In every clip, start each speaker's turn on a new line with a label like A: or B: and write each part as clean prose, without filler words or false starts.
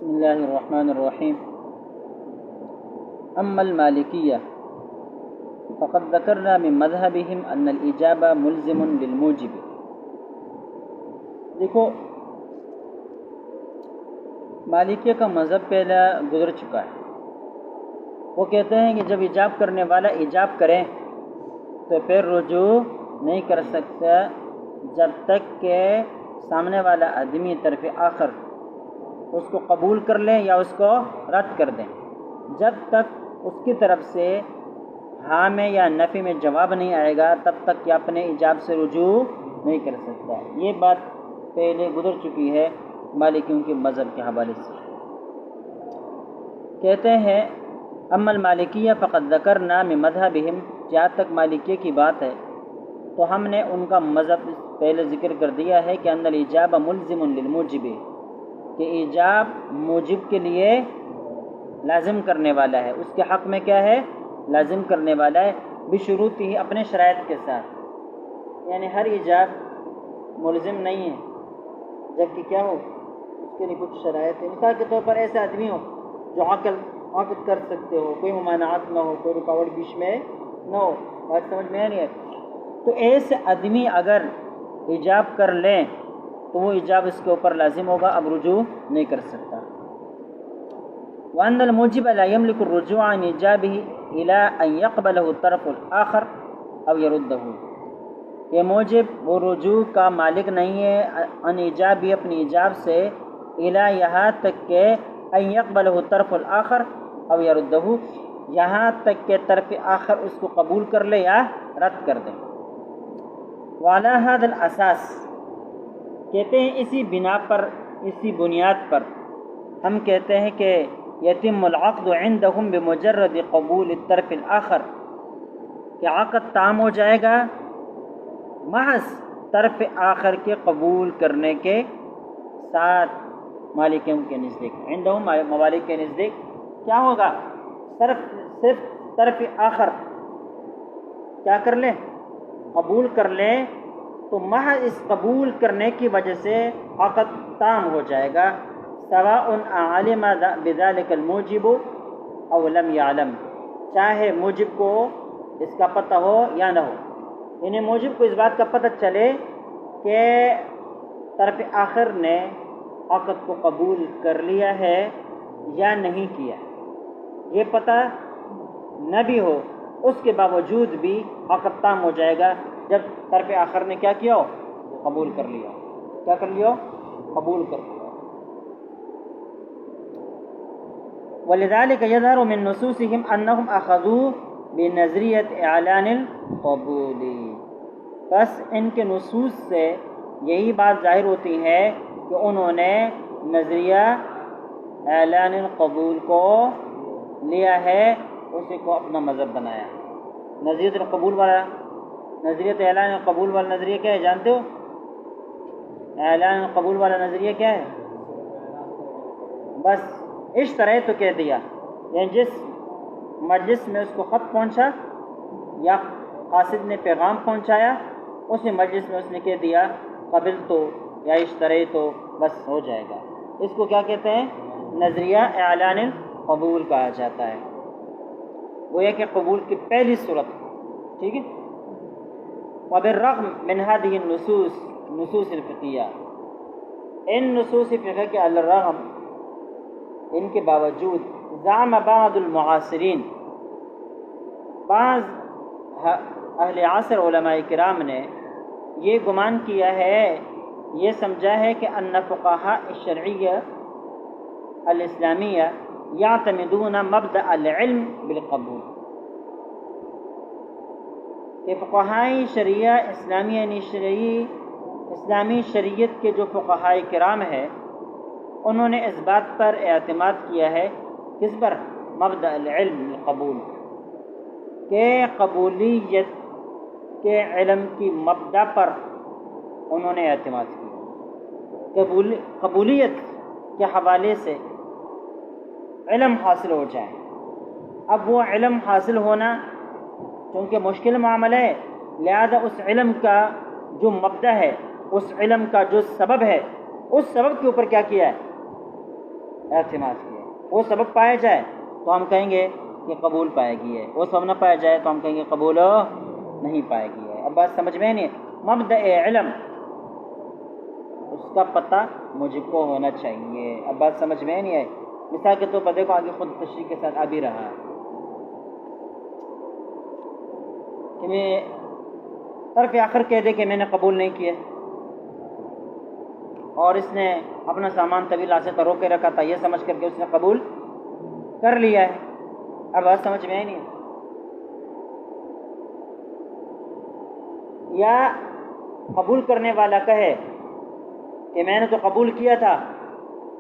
A: بسم اللہ الرحمن الرحیم اما المالکیہ فقد ذکرنا من مذہبہم ان الاجابہ ملزم للموجب۔ دیکھو مالکیہ کا مذہب پہلا گزر چکا ہے۔ وہ کہتے ہیں کہ جب ایجاب کرنے والا ایجاب کرے تو پھر رجوع نہیں کر سکتا جب تک کہ سامنے والا آدمی طرف آخر اس کو قبول کر لیں یا اس کو رد کر دیں۔ جب تک اس کی طرف سے ہاں میں یا نفی میں جواب نہیں آئے گا تب تک کہ اپنے ایجاب سے رجوع نہیں کر سکتا۔ یہ بات پہلے گزر چکی ہے مالکیوں کے مذہب کے حوالے سے۔ کہتے ہیں اما المالکیہ فقد ذکرنا من مذہبہم، جہاں تک مالکیہ کی بات ہے تو ہم نے ان کا مذہب پہلے ذکر کر دیا ہے کہ ان الاجابہ ملزم للموجب، کہ ایجاب موجب کے لیے لازم کرنے والا ہے، اس کے حق میں کیا ہے لازم کرنے والا ہے، بشروط ہی اپنے شرائط کے ساتھ۔ یعنی ہر ایجاب ملزم نہیں ہے جبکہ کیا ہو اس کے لیے کچھ شرائط ہے۔ مثال کے طور پر ایسے آدمی ہو جو عقد کر سکتے ہو، کوئی ممانعات نہ ہو، کوئی رکاوٹ بیچ میں نہ ہو، بات سمجھ میں نہیں ہے، تو ایسے آدمی اگر ایجاب کر لیں تو وہ ایجاب اس کے اوپر لازم ہوگا، اب رجوع نہیں کر سکتا۔ وَأَنَّ الْمُوجِبَ لَا يَمْلِكُ الرُّجُوعَ عَنْ إِيجَابِهِ إِلَىٰ أَنْ يَقْبَلَهُ الطَّرْفُ الْآخَرُ أَوْ يَرُدَّهُ، یہ موجب وہ رجوع کا مالک نہیں ہے عن ایجابی اپنی ایجاب سے، الا یہاں تک کہ ان يقبلہ الطرف الآخر او یردہ، یہاں تک کہ طرف آخر اس کو قبول کر لے یا رد کر دے۔ وعلی ھذا الاساس، کہتے ہیں اسی بنا پر، اسی بنیاد پر ہم کہتے ہیں کہ یتم العقد عندہم بمجرد قبول الطرف الآخر، کہ عقد تام ہو جائے گا محض طرف آخر کے قبول کرنے کے ساتھ۔ مالکیوں کے نزدیک، عندہم ممالک کے نزدیک کیا ہوگا، صرف طرف آخر کیا کر لیں قبول کر لیں تو محض اس قبول کرنے کی وجہ سے عقد تام ہو جائے گا، سواء علم بذلك الموجب او لم يعلم، چاہے موجب کو اس کا پتہ ہو یا نہ ہو۔ یعنی موجب کو اس بات کا پتہ چلے کہ طرف آخر نے عقد کو قبول کر لیا ہے یا نہیں کیا، یہ پتہ نہ بھی ہو، اس کے باوجود بھی عقد تام ہو جائے گا جب طرف آخر نے کیا کیا ہو قبول کر لیا، کیا کر لیا قبول کر لیا۔ ولذلك يظهر من نصوصهم انهم اخذوا بنظریۃ اعلان القبول، بس ان کے نصوص سے یہی بات ظاہر ہوتی ہے کہ انہوں نے نظریہ اعلان القبول کو لیا ہے، اسی کو اپنا مذہب بنایا۔ نظریۃ القبول والا، نظریۃ اعلان القبول والا نظریہ کیا ہے جانتے ہو؟ اعلان القبول والا نظریہ کیا ہے؟ بس اشترے تو کہہ دیا، یعنی جس مجلس میں اس کو خط پہنچا یا قاصد نے پیغام پہنچایا، اسی مجلس میں اس نے کہہ دیا قبل تو یا اشترے تو، بس ہو جائے گا۔ اس کو کیا کہتے ہیں؟ نظریہ اعلان القبول کہا جاتا ہے، وہ یہ کہ قبول کی پہلی صورت، ٹھیک ہے۔ وبالرغم من هذه النصوص، نصوص الفقہیہ، ان نصوص فقہ کے الرغم، ان کے باوجود، زعم بعض المعاصرین، بعض اہل عصر علماء کرام نے یہ گمان کیا ہے، یہ سمجھا ہے کہ ان فقہاء الشرعیہ الاسلامیہ یعتمدون مبدأ العلم بالقبول، کہ فقہائی شریعہ اسلامیہ یعنی اسلامی شریعت کے جو فقہاء کرام ہیں انہوں نے اس بات پر اعتماد کیا ہے، کس پر؟ مبدأ العلم بالقبول، کہ قبولیت کے علم کی مبدأ پر انہوں نے اعتماد کیا، قبولیت کے حوالے سے علم حاصل ہو جائے۔ اب وہ علم حاصل ہونا چونکہ مشکل معاملہ ہے، لہذا اس علم کا جو مبدأ ہے، اس علم کا جو سبب ہے، اس سبب کے اوپر کیا کیا ہے؟ اعتماد کیا ہے، وہ سبب پایا جائے تو ہم کہیں گے کہ قبول پائے گی ہے، وہ سبب نہ پایا جائے تو ہم کہیں گے قبول نہیں پائے گی ہے۔ اب بات سمجھ میں نہیں؟ مبدأ علم اس کا پتہ موجب کو ہونا چاہیے۔ اب بات سمجھ میں نہیں ہے؟ مثال کے طور پر دیکھو آگے خود تشریح کے ساتھ آ بھی رہا ہے کہ میں طرف آخر کہہ دے کہ میں نے قبول نہیں کیا، اور اس نے اپنا سامان طویل عرصے تک روک کے رکھا تھا، یہ سمجھ کر کے اس نے قبول کر لیا ہے۔ اب بات سمجھ میں نہیں ہے؟ یا قبول کرنے والا کہے کہ میں نے تو قبول کیا تھا،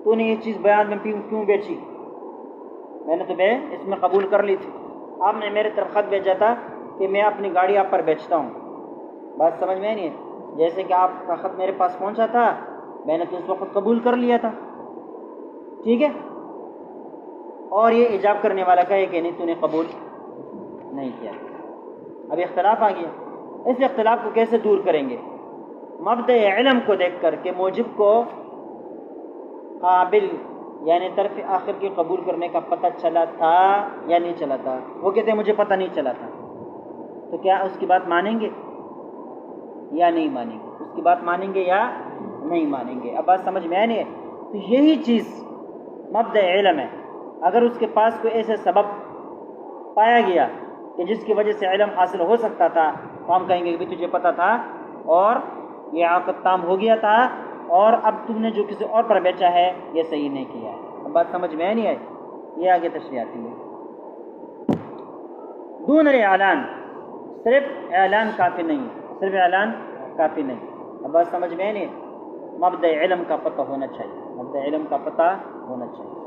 A: تو نے یہ چیز بیان میں کیوں بیچی؟ میں نے تو اس میں قبول کر لی تھی، آپ نے میرے طرف خط بھیجا تھا کہ میں اپنی گاڑی آپ پر بیچتا ہوں۔ بات سمجھ میں نہیں ہے؟ جیسے کہ آپ کا خط میرے پاس پہنچا تھا، میں نے تو اس وقت قبول کر لیا تھا، ٹھیک ہے، اور یہ ایجاب کرنے والا کہے کہ نہیں تو نے قبول نہیں کیا۔ اب اختلاف آ گیا، اس اختلاف کو کیسے دور کریں گے؟ مبدأ علم کو دیکھ کر کہ موجب کو قابل یعنی طرف آخر کی قبول کرنے کا پتہ چلا تھا یا نہیں چلا تھا؟ وہ کہتے ہیں مجھے پتہ نہیں چلا تھا، تو کیا اس کی بات مانیں گے یا نہیں مانیں گے؟ اس کی بات مانیں گے یا نہیں مانیں گے؟ اب بات سمجھ میں نہیں ہے؟ تو یہی چیز مبدأ علم ہے۔ اگر اس کے پاس کوئی ایسے سبب پایا گیا کہ جس کی وجہ سے علم حاصل ہو سکتا تھا تو ہم کہیں گے کہ تجھے پتہ تھا اور یہ عقد تام ہو گیا تھا، اور اب تم نے جو کسی اور پر بیچا ہے یہ صحیح نہیں کیا ہے۔ اب بات سمجھ میں نہیں ہے؟ یہ آگے تشریح آتی ہے۔ دون الاعلان، صرف اعلان کافی نہیں، صرف اعلان کافی نہیں۔ اب بات سمجھ میں نہیں؟ مبدأ علم کا پتہ ہونا چاہیے، مبدأ علم کا پتہ ہونا چاہیے۔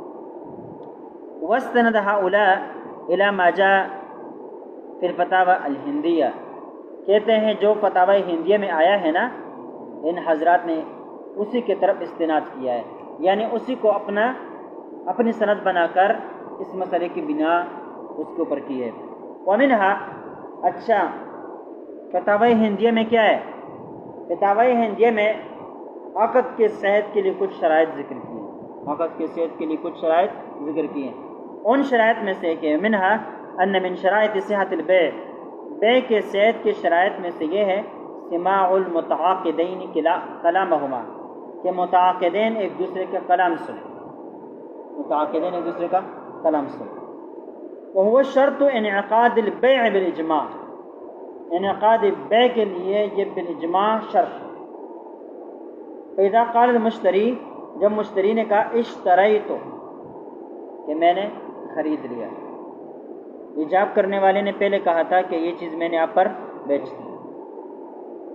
A: واستند هؤلاء الى ما جاء فی الفتاوی الہندیہ، کہتے ہیں جو فتاوی ہندیہ میں آیا ہے نا، ان حضرات نے اسی کی طرف استناد کیا ہے، یعنی اسی کو اپنی سند بنا کر اس مسئلے کی بنا اس کے اوپر کی ہے۔ ومنها، اچھا فتاوی ہندیہ میں کیا ہے؟ فتاوی ہندیہ میں عقد کے صحت کے لیے کچھ شرائط ذکر کی ہیں، عقد کے صحت کے لیے کچھ شرائط ذکر کی ہیں۔ ان شرائط میں سے کہ منها ان من شرائط صحت البیع، بے کے صحت کے شرائط میں سے یہ ہے سماع المتعاقدین کلامہما، کہ متعاقدین ایک دوسرے کا کلام سنیں، متعاقدین ایک دوسرے کا کلام سنیں۔ وہو شرط انعقاد البیع بالاجماع، انعقاد بیع کے لیے یہ بالاجماع شرط ہے۔ فاذا قال المشتری، جب مشتری نے کہا اشتریت، کہ میں نے خرید لیا، ایجاب کرنے والے نے پہلے کہا تھا کہ یہ چیز میں نے آپ پر بیچ دی،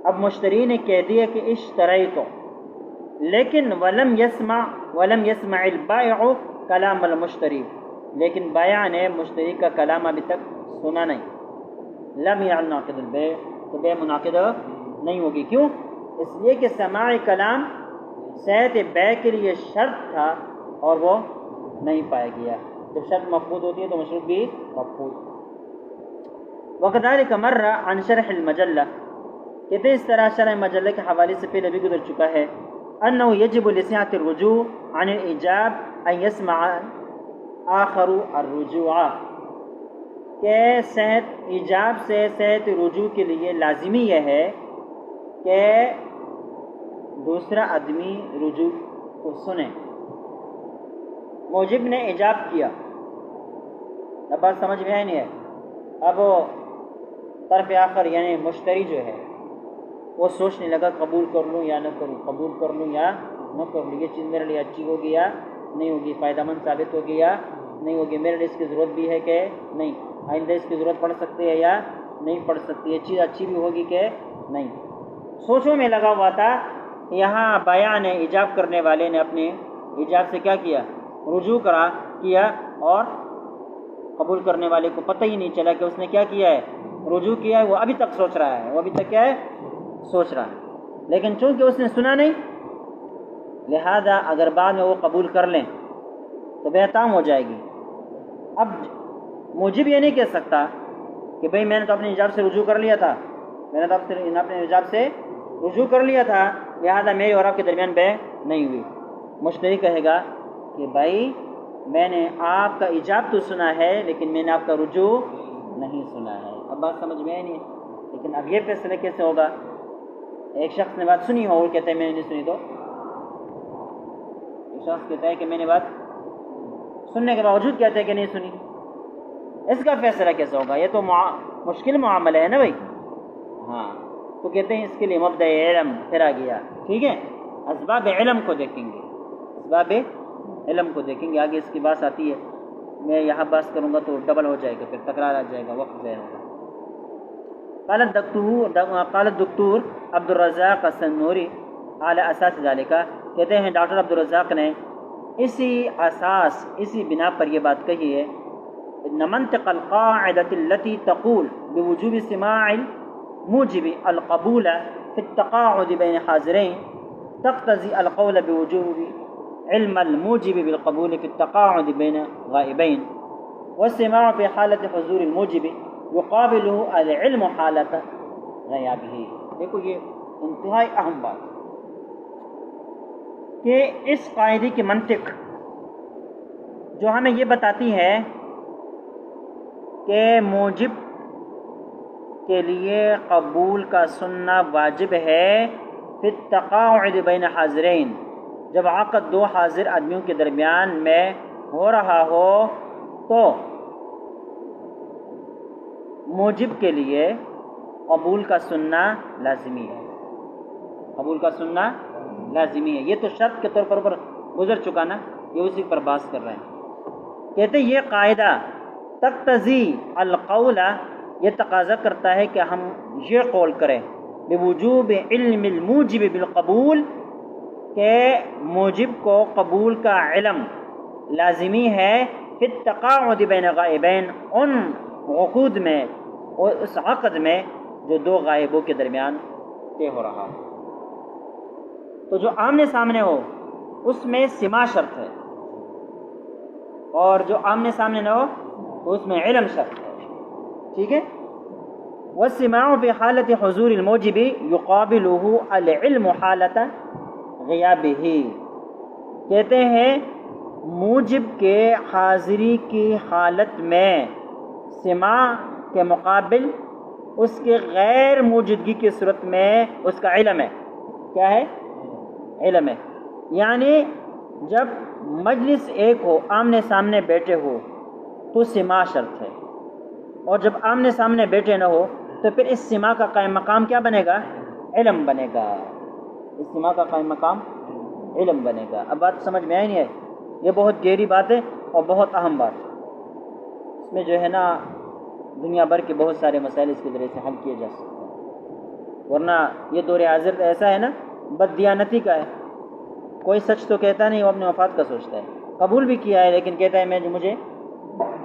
A: اب مشتری نے کہہ دیا کہ اشتریت، لیکن ولم يسمع البائع کلام المشتری، لیکن بائع نے مشتری کا کلام ابھی تک سنا نہیں، لم ينعقد البيع، تو بے منعقد نہیں ہوگی۔ کیوں؟ اس لیے کہ سماع کلام صحت بیع کے لیے شرط تھا اور وہ نہیں پایا گیا۔ جب شرط مفقود ہوتی ہے تو مشروط بھی مفقود۔ وكذلك مر عن شرح المجلہ، کہتے اس طرح شرح مجلہ کے حوالے سے پہلے بھی گزر چکا ہے، انه يجب لصحة الرجوع عن الايجاب ان يسمع آخر الرجوع، کہ صحت ایجاب سے صحت رجوع کے لیے لازمی یہ ہے کہ دوسرا آدمی رجوع کو سنے۔ موجب نے ایجاب کیا، اب بات سمجھ میں آئی نہیں ہے؟ اب وہ طرف آخر یعنی مشتری جو ہے وہ سوچنے لگا قبول کر لوں یا نہ کروں، قبول کر لوں یا نہ کر لوں، یہ چیز میرے لیے اچھی ہوگی یا نہیں ہوگی، فائدہ مند ثابت ہوگی یا نہیں ہوگی، میرے لیے اس کی ضرورت بھی ہے کہ نہیں، آئندہ اس کی ضرورت پڑ سکتی ہے یا نہیں پڑ سکتی، یہ چیز اچھی بھی ہوگی کہ نہیں، سوچوں میں لگا ہوا تھا۔ یہاں بائع نے، ایجاب کرنے والے نے اپنے ایجاب سے کیا کیا؟ رجوع کیا، اور قبول کرنے والے کو پتہ ہی نہیں چلا کہ اس نے کیا کیا ہے، رجوع کیا ہے۔ وہ ابھی تک سوچ رہا ہے، وہ ابھی تک کیا ہے؟ سوچ رہا ہے، لیکن چونکہ اس نے سنا نہیں، لہذا اگر بعد میں وہ قبول کر لیں تو بیع تام ہو جائے گی۔ اب موجب یہ نہیں کہہ سکتا کہ بھئی میں نے تو اپنے ایجاب سے رجوع کر لیا تھا، میں نے تو اپنے ایجاب سے رجوع کر لیا تھا، لہذا میرے اور آپ کے درمیان بیع نہیں ہوئی۔ مشتری کہے گا کہ کہ بھائی میں نے آپ کا ایجاب تو سنا ہے لیکن میں نے آپ کا رجوع نہیں سنا ہے. اب بات سمجھ میں آئی نہیں, لیکن اب یہ فیصلہ کیسے ہوگا؟ ایک شخص نے بات سنی ہو اور کہتا ہے میں نے نہیں سنی, تو ایک شخص کہتا ہے کہ میں نے بات سننے کے باوجود کہتا ہے کہ نہیں سنی, اس کا فیصلہ کیسے ہوگا؟ یہ تو مشکل معاملہ ہے نا بھائی. ہاں تو کہتے ہیں اس کے لیے مبدأ علم پھر آ گیا. ٹھیک ہے, اسباب علم کو دیکھیں گے, اسباب علم کو دیکھیں گے. آگے اس کی بات آتی ہے, میں یہاں بات کروں گا تو ڈبل ہو جائے گا, پھر تکرار آ جائے گا, وقت ضائع ہوگا. قال الدکتور عبد الرزاق السنوری علی اساس ذالک, کہتے ہیں ڈاکٹر عبد الرزاق نے اسی اساس, اسی بنا پر یہ بات کہی ہے, ان منطق القاعدة التي تقول بوجوب سماع الموجب القبول في التقاعد بين حاضرين تقتضي القول بوجوب علم الموجب بالقبول في التقاعد بين غائبين, والسماع في حالة حضور الموجب يقابله العلم حالة غیابه. دیکھو یہ انتہائی اہم بات کہ اس قاعدے کی منطق جو ہمیں یہ بتاتی ہے کہ موجب کے لیے قبول کا سننا واجب ہے فی التقاعد بین حاضرین, جب عقد دو حاضر آدمیوں کے درمیان میں ہو رہا ہو تو موجب کے لیے قبول کا سننا لازمی ہے. قبول کا سننا لازمی ہے. یہ تو شرط کے طور پر گزر چکا نا, یہ اسی پر بحث کر رہے ہیں. کہتے ہیں یہ قاعدہ تقتضی القول, یہ تقاضا کرتا ہے کہ ہم یہ قول کریں بوجوب علم الموجب بالقبول, کہ موجب کو قبول کا علم لازمی ہے فی التقاعد بین غائبین, ان عقود میں اور اس عقد میں جو دو غائبوں کے درمیان طے ہو رہا ہے. تو جو آمنے سامنے ہو اس میں سماع شرط ہے, اور جو آمنے سامنے نہ ہو تو اس میں علم شرط ہے. ٹھیک ہے, والسماع فی حالت حضور الموجب یقابلہ العلم حالت غیابہ, کہتے ہیں موجب کے حاضری کی حالت میں سماع کے مقابل اس کے غیر موجودگی کی صورت میں اس کا علم ہے. کیا ہے؟ علم ہے. یعنی جب مجلس ایک ہو, آمنے سامنے بیٹھے ہو تو سماع شرط ہے, اور جب آمنے سامنے بیٹھے نہ ہو تو پھر اس سماع کا قائم مقام کیا بنے گا؟ علم بنے گا. اس سماع کا قائم مقام علم بنے گا. اب بات سمجھ میں آئی نہیں ہے؟ یہ بہت گہری بات ہے اور بہت اہم بات ہے. اس میں جو ہے نا دنیا بھر کے بہت سارے مسائل اس کے ذریعے سے حل کیے جا سکتے ہیں, ورنہ یہ دور حاضر ایسا ہے نا بد دیانتی کا ہے. کوئی سچ تو کہتا نہیں, وہ اپنے مفاد کا سوچتا ہے. قبول بھی کیا ہے لیکن کہتا ہے میں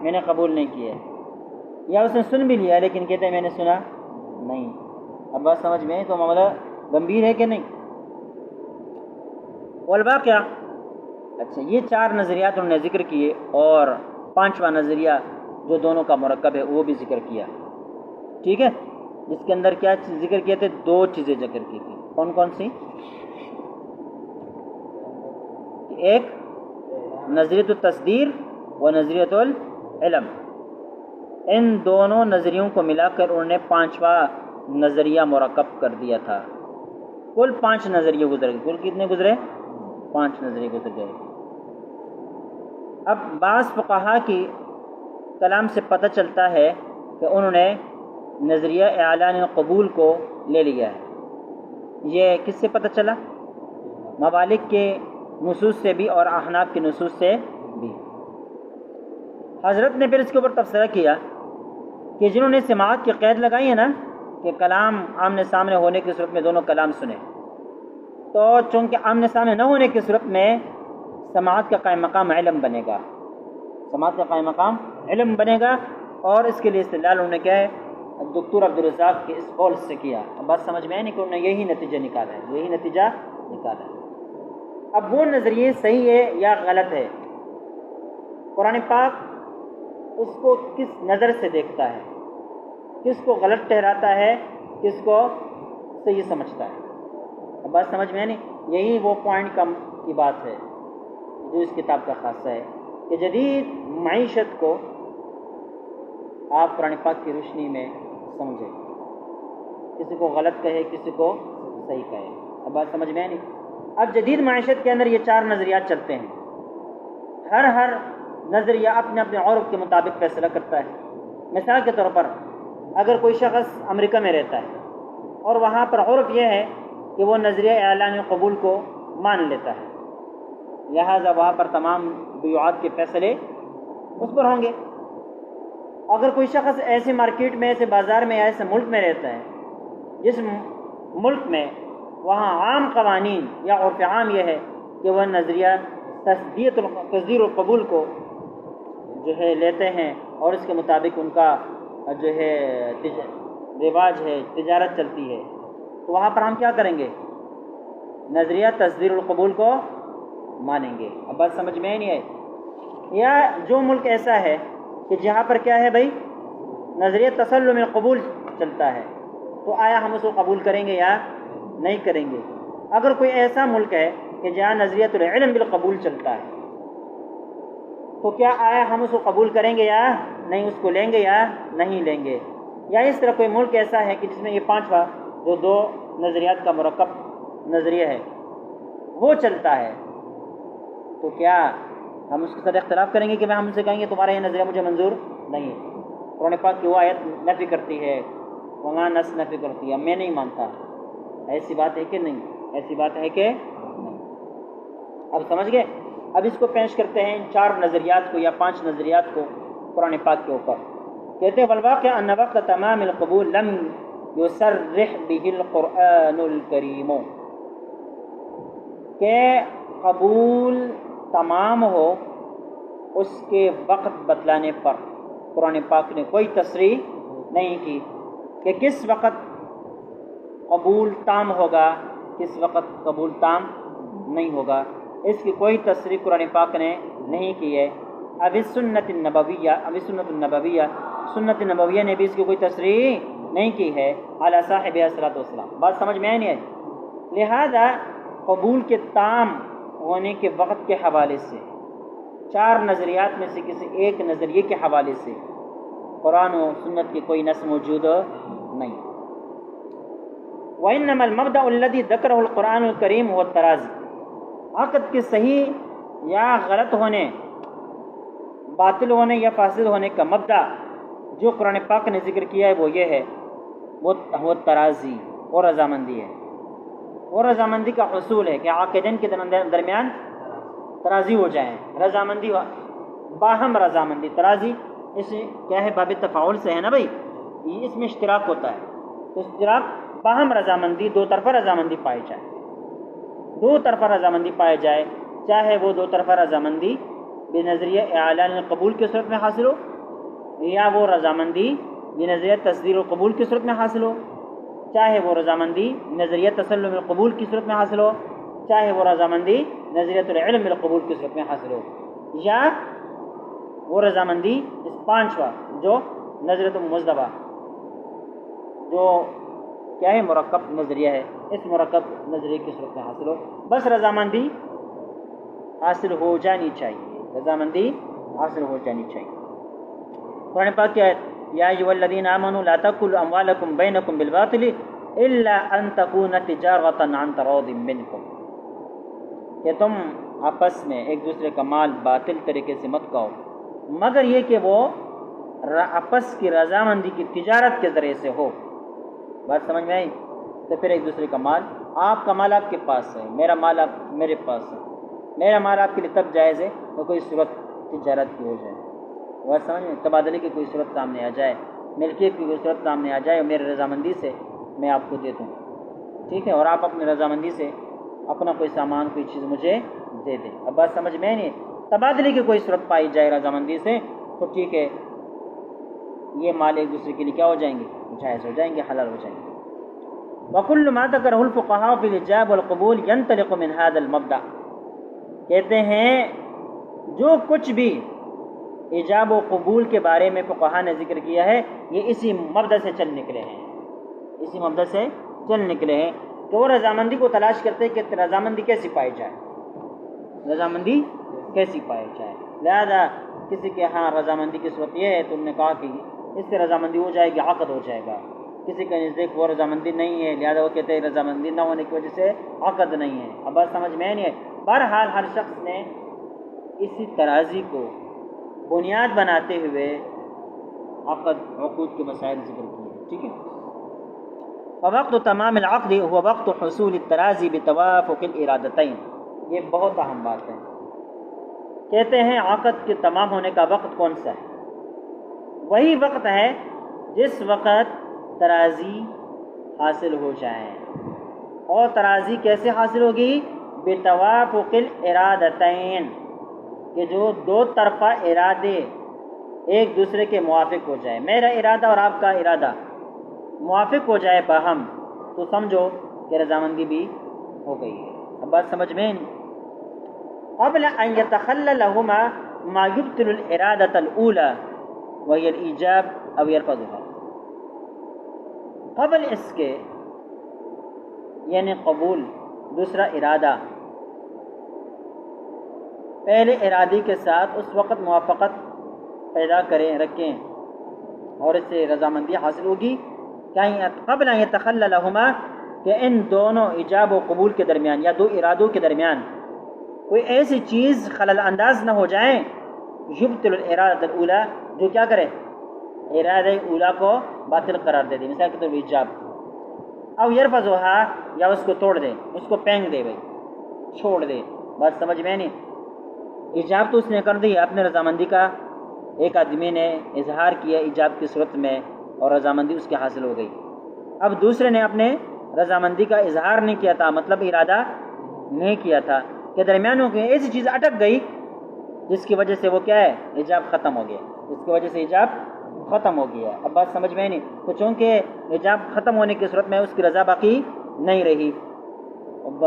A: نے قبول نہیں کیا ہے, یا اس نے سن بھی لیا لیکن کہتا ہے میں نے سنا نہیں. اب بات سمجھ میں تو معاملہ گمبھیر ہے کہ نہیں؟ والباقیہ, اچھا یہ چار نظریات انہوں نے ذکر کیے, اور پانچواں نظریہ جو دونوں کا مرکب ہے وہ بھی ذکر کیا. ٹھیک ہے, جس کے اندر کیا ذکر کیے تھے؟ دو چیزیں ذکر کی تھی. کون کون سی؟ ایک نظریت التصدیر و نظریت العلم. ان دونوں نظریوں کو ملا کر انہوں نے پانچواں نظریہ مرکب کر دیا تھا. کل 5 نظریے گزر گئے. کل کتنے گزرے؟ 5 نظریے گزر گئے. اب بعض فقہا کی کلام سے پتہ چلتا ہے کہ انہوں نے نظریہ اعلان قبول کو لے لیا ہے. یہ کس سے پتہ چلا؟ ممالک کے نصوص سے بھی اور احناف کے نصوص سے بھی. حضرت نے پھر اس کے اوپر تبصرہ کیا کہ جنہوں نے سماعت کی قید لگائی ہے نا کہ کلام آمنے سامنے ہونے کی صورت میں دونوں کلام سنیں, تو چونکہ آمنے سامنے نہ ہونے کی صورت میں سماعت کا قائم مقام علم بنے گا. سماعت کا قائم مقام علم بنے گا, اور اس کے لیے استدلال انہوں نے کیا ہے؟ دکتور عبد الرزاق کے اس قول سے کیا. اب بات سمجھ میں آئی نہیں کہ انہوں نے یہی نتیجہ نکالا ہے. اب وہ نظریے صحیح ہے یا غلط ہے, قرآن پاک اس کو کس نظر سے دیکھتا ہے, کس کو غلط ٹھہراتا ہے, کس کو صحیح سمجھتا ہے. اب بات سمجھ میں نہیں, یہی وہ پوائنٹ کی بات ہے جو اس کتاب کا خاصہ ہے کہ جدید معیشت کو آپ قرآن پاک کی روشنی میں سمجھیں، کسی کو غلط کہے کسی کو صحیح کہے، اب بات سمجھ میں نہیں۔ اب جدید معیشت کے اندر یہ چار نظریات چلتے ہیں، ہر نظریہ اپنے اپنے عرف کے مطابق فیصلہ کرتا ہے۔ مثال کے طور پر اگر کوئی شخص امریکہ میں رہتا ہے اور وہاں پر عرف یہ ہے کہ وہ نظریہ اعلان قبول کو مان لیتا ہے، لہٰذا وہاں پر تمام بیعات کے فیصلے اس پر ہوں گے۔ اگر کوئی شخص ایسے مارکیٹ میں، ایسے بازار میں یا ایسے ملک میں رہتا ہے جس ملک میں وہاں عام قوانین یا عرف عام یہ ہے کہ وہ نظریہ تصدیق القبول کو جو ہے لیتے ہیں اور اس کے مطابق ان کا جو ہے رواج ہے، تجارت چلتی ہے، تو وہاں پر ہم کیا کریں گے؟ نظریہ تصدیق القبول کو مانیں گے۔ اب بات سمجھ میں نہیں آئی؟ یا جو ملک ایسا ہے کہ جہاں پر کیا ہے بھائی، نظریہ تسلم القبول چلتا ہے، تو آیا ہم اس کو قبول کریں گے یا نہیں کریں گے؟ اگر کوئی ایسا ملک ہے کہ جہاں نظریۃ العلم بالقبول چلتا ہے، تو کیا آیا ہم اس کو قبول کریں گے یا نہیں، اس کو لیں گے یا نہیں لیں گے؟ یا اس طرح کوئی ملک ایسا ہے کہ جس میں یہ پانچواں جو دو نظریات کا مرکب نظریہ ہے وہ چلتا ہے، تو کیا ہم اس کے ساتھ اختلاف کریں گے کہ ہم ان سے کہیں گے تمہارا یہ نظریہ مجھے منظور نہیں ہے؟ قرآن پاک کی وہ آیت نفی کرتی ہے، وہاں نص نفی کرتی ہے، میں نہیں مانتا، ایسی بات ہے کہ نہیں؟ ایسی بات ہے کہ نہیں؟ اب سمجھ گئے؟ اب اس کو پیش کرتے ہیں ان چار نظریات کو یا پانچ نظریات کو قرآن پاک کے اوپر۔ کہتے ہیں والواقع ان وقت تمام القبول لم یصرح به القرآن الکریم، کہ قبول تمام ہو اس کے وقت بتلانے پر قرآن پاک نے کوئی تصریح نہیں کی کہ کس وقت قبول تام ہوگا، کس وقت قبول تام نہیں ہوگا، اس کی کوئی تصریح قرآن پاک نے نہیں کی ہے۔ اب سنت النبویہ سنت نبویہ نے بھی اس کی کوئی تصریح نہیں کی ہے علی صاحب الصلاۃ والسلام۔ بات سمجھ میں نہیں آئی؟ لہذا قبول کے تام ہونے کے وقت کے حوالے سے چار نظریات میں سے کسی ایک نظریے کے حوالے سے قرآن و سنت کی کوئی نص موجود نہیں۔ وَإِنَّمَا الْمَبْدَأُ الَّذِي ذَكَرَهُ الْقُرْآنُ الْكَرِيمُ هُوَ التَّرَازِي، عقد کے صحیح یا غلط ہونے، باطل ہونے یا فاسد ہونے کا مبدأ جو قرآن پاک نے ذکر کیا ہے وہ یہ ہے، وہ ترازی اور رضامندی ہے۔ اور رضامندی کا حصول ہے کہ عاقدین کے درمیان ترازی ہو جائیں، رضامندی باہم رضامندی۔ ترازی اس کیا ہے؟ باب تفاعل سے ہے نا بھائی، اس میں اشتراک ہوتا ہے، تو اشتراک باہم رضامندی، دو طرفہ رضامندی پائی جائے، دو طرفہ رضامندی پائے جائے، چاہے وہ دو طرفہ رضامندی بنظریہ اعلان قبول کی صورت میں حاصل ہو یا وہ رضامندی بنظریہ تصدیق القبول کی صورت میں حاصل ہو، چاہے وہ رضامندی نظریہ تسلم القبول کی صورت میں حاصل ہو، چاہے وہ رضامندی نظریۃ العلم بالقبول کی صورت میں حاصل ہو، یا وہ رضامندی اس پانچواں جو نظریۃ مزدبہ جو کیا ہے مرکب نظریہ ہے، اس مرکب نظریے کی صورت میں حاصل ہو، بس رضامندی حاصل ہو جانی چاہیے، رضامندی حاصل ہو جانی چاہیے۔ قرآن پاک کی آیت یا ایھا الذین آمنوا لا تأکلوا اموالکم بینکم بالباطل الا ان تکون تجارۃ عن تراض منکم، کہ تم آپس میں ایک دوسرے کا مال باطل طریقے سے مت کھاؤ مگر یہ کہ وہ آپس کی رضامندی کی تجارت کے ذریعے سے ہو۔ بات سمجھ میں آئی؟ تو پھر ایک دوسرے کا مال، آپ کا مال آپ کے پاس ہے، میرا مال آپ میرے پاس ہے، میرا مال آپ کے لیے تب جائز ہے تو کوئی صورت تجارت کی ہو جائے، بات سمجھ میں، تبادلے کی کوئی صورت سامنے آ جائے، ملکیت کی کوئی صورت سامنے آ جائے اور میری رضامندی سے میں آپ کو دے دوں، ٹھیک ہے، اور آپ اپنی رضامندی سے اپنا کوئی سامان کوئی چیز مجھے دے دیں۔ اب بات سمجھ میں نہیں، تبادلے کی کوئی صورت پائی جائے رضامندی سے تو ٹھیک ہے، یہ مال ایک دوسرے کے لیے کیا ہو جائیں گے؟ جائز ہو جائیں گے، حلال ہو جائیں گے۔ وَكُلُّ مَا ذَكَرَهُ الْفُقَهَاءُ فِي الْإِجَابِ وَالْقُبُولِ يَنْطَلِقُ مِنْ هَذَا الْمَبْدَأِ، کہتے ہیں جو کچھ بھی ایجاب و قبول کے بارے میں فقہا نے ذکر کیا ہے یہ اسی مبدأ سے چل نکلے ہیں، اسی مبدأ سے چل نکلے ہیں کہ وہ رضامندی کو تلاش کرتے ہیں کہ رضامندی کیسی پائی جائے، رضامندی کیسی پائی جائے۔ لہذا کسی کے ہاں رضامندی کی صورت یہ ہے، تم نے کہا کہ اس سے رضامندی ہو جائے گی، عقد ہو جائے گا۔ کسی کے نزدیک وہ رضامندی نہیں ہے، لہذا وہ کہتے ہیں رضامندی نہ ہونے کی وجہ سے عقد نہیں ہے۔ اب بات سمجھ میں نہیں ہے۔ بہرحال ہر شخص نے اسی ترازی کو بنیاد بناتے ہوئے عقد عقود کے مسائل ذکر کیے، ٹھیک ہے۔ فوقت تمام العقد هو وقت حصول الترازی بتوافق الارادتین، یہ بہت اہم بات ہے۔ کہتے ہیں عقد کے تمام ہونے کا وقت کون سا ہے؟ وہی وقت ہے جس وقت ترازی حاصل ہو جائے۔ اور ترازی کیسے حاصل ہوگی؟ بتوافق الارادتین، کہ جو دو طرفہ ارادے ایک دوسرے کے موافق ہو جائے۔ میرا ارادہ اور آپ کا ارادہ موافق ہو جائے باہم، تو سمجھو کہ رضامندی بھی ہو گئی ہے۔ اب بات سمجھ میں نہیں۔ قبل ان يتخللهما ما يبطل الارادة الاولى وهي الايجاب او يرفضها، قبل اس کے یعنی قبول، دوسرا ارادہ پہلے ارادے کے ساتھ اس وقت موافقت پیدا کریں، رکھیں، اور اس سے رضامندی حاصل ہوگی۔ قبل ان يتخللهما، کہ ان دونوں ایجاب و قبول کے درمیان یا دو ارادوں کے درمیان کوئی ایسی چیز خلل انداز نہ ہو جائیں، یبطل الارادۃ الاولی، جو کیا کرے، ارادہ اولا کو باطل قرار دے دے، مثال کے طور پر ایجاب، او یرفضها، یا اس کو توڑ دے، اس کو پھینک دے، بھائی چھوڑ دے۔ بات سمجھ میں نہیں۔ ایجاب تو اس نے کر دی اپنے رضامندی کا، ایک آدمی نے اظہار کیا ایجاب کی صورت میں اور رضامندی اس کی حاصل ہو گئی۔ اب دوسرے نے اپنے رضامندی کا اظہار نہیں کیا تھا، مطلب ارادہ نہیں کیا تھا، کہ درمیان میں ایسی چیز اٹک گئی جس کی وجہ سے وہ کیا ہے، ایجاب ختم ہو گیا، جس کی وجہ سے ایجاب ختم ہو گیا۔ اب بات سمجھ میں نہیں۔ تو چونکہ ایجاب ختم ہونے کی صورت میں اس کی رضا باقی نہیں رہی،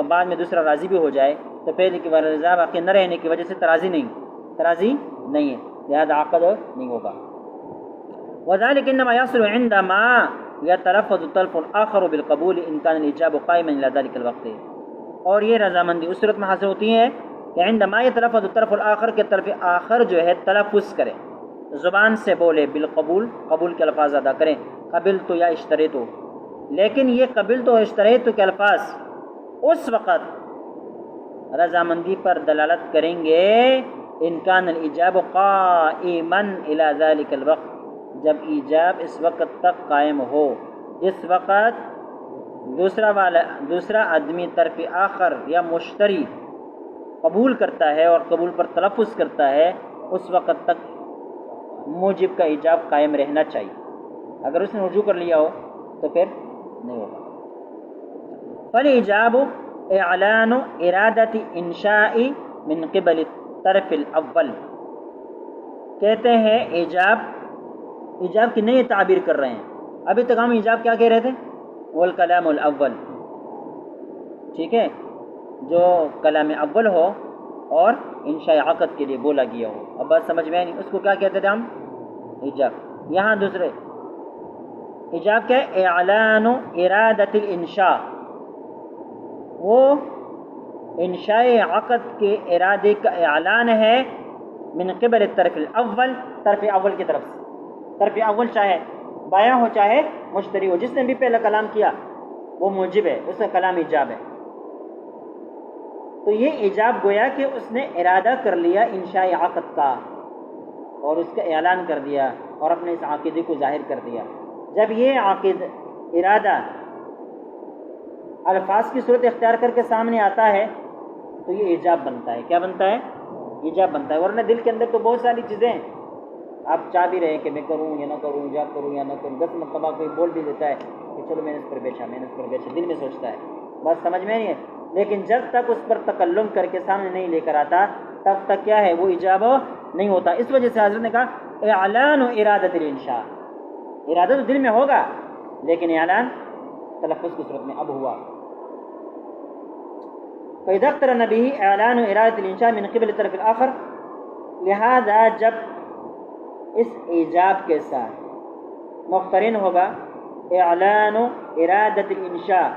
A: بعد میں دوسرا راضی بھی ہو جائے، تو پہلے کی رضا باقی نہ رہنے کی وجہ سے ترازی نہیں ہے، لہذا عقد نہیں ہوگا۔ وذلك انما يحصل عندما يتلفظ الطرف الاخر بالقبول ان كان الايجاب قائما الى ذلك الوقت، اور یہ رضامندی اس صورت میں حاصل ہوتی ہے کہ عندما يتلفظ الطرف الاخر، کے طرف آخر جو ہے تلفظ کرے، زبان سے بولے، بالقبول، قبول کے الفاظ ادا کریں، قبلت یا اشتریت، لیکن یہ قبلت و اشتریت کے الفاظ اس وقت رضامندی پر دلالت کریں گے ان کان الایجاب قائما الی ذلک الوقت، جب ایجاب اس وقت تک قائم ہو جس وقت دوسرا آدمی طرف آخر یا مشتری قبول کرتا ہے اور قبول پر تلفظ کرتا ہے، اس وقت تک موجب کا ایجاب قائم رہنا چاہیے۔ اگر اس نے رجوع کر لیا ہو تو پھر نہیں ہوگا۔ فالایجاب اعلان ارادت انشاء من قبل الطرف الاول، کہتے ہیں ایجاب کی نئی تعبیر کر رہے ہیں۔ ابھی تک ہم ایجاب کیا کہہ رہے تھے؟ والکلام الاول، ٹھیک ہے، جو کلام اول ہو اور انشاء عقد کے لیے بولا گیا ہو۔ اب بات سمجھ میں نہیں، اس کو کیا کہتے تھے ہم؟ ایجاب۔ یہاں دوسرے ایجاب کیا ہے؟ اعلان ارادت الانشاء، وہ انشاء عقد کے ارادے کا اعلان ہے من قبل الطرف الاول، طرف اول کی طرف سے۔ طرف اول چاہے بائع ہو چاہے مشتری ہو، جس نے بھی پہلا کلام کیا وہ موجب ہے، اس کا کلام ایجاب ہے۔ تو یہ ایجاب گویا کہ اس نے ارادہ کر لیا انشاء عقد کا اور اس کا اعلان کر دیا اور اپنے اس عقیدے کو ظاہر کر دیا۔ جب یہ ارادہ الفاظ کی صورت اختیار کر کے سامنے آتا ہے تو یہ ایجاب بنتا ہے۔ کیا بنتا ہے؟ ایجاب بنتا ہے۔ ورنہ دل کے اندر تو بہت ساری چیزیں ہیں، آپ چاہ بھی رہے ہیں کہ میں کروں یا نہ کروں، ایجاب کروں یا نہ کروں، 10 مرتبہ کوئی بول بھی دیتا ہے کہ چلو میں نے اس پر بیچا، دل میں سوچتا ہے، بات سمجھ میں نہیں ہے، لیکن جب تک اس پر تکلم کر کے سامنے نہیں لے کر آتا تب تک کیا ہے، وہ ایجاب نہیں ہوتا۔ اس وجہ سے حضرت نے کہا اعلان ارادت الانشاء، ارادہ تو دل میں ہوگا لیکن اعلان تلفظ کی صورت میں اب ہوا۔ فإذا اقترن به اعلان ارادت الانشاء من قبل الطرف الاخر، لہذا جب اس ایجاب کے ساتھ مقترن ہوگا اعلان ارادت الانشاء،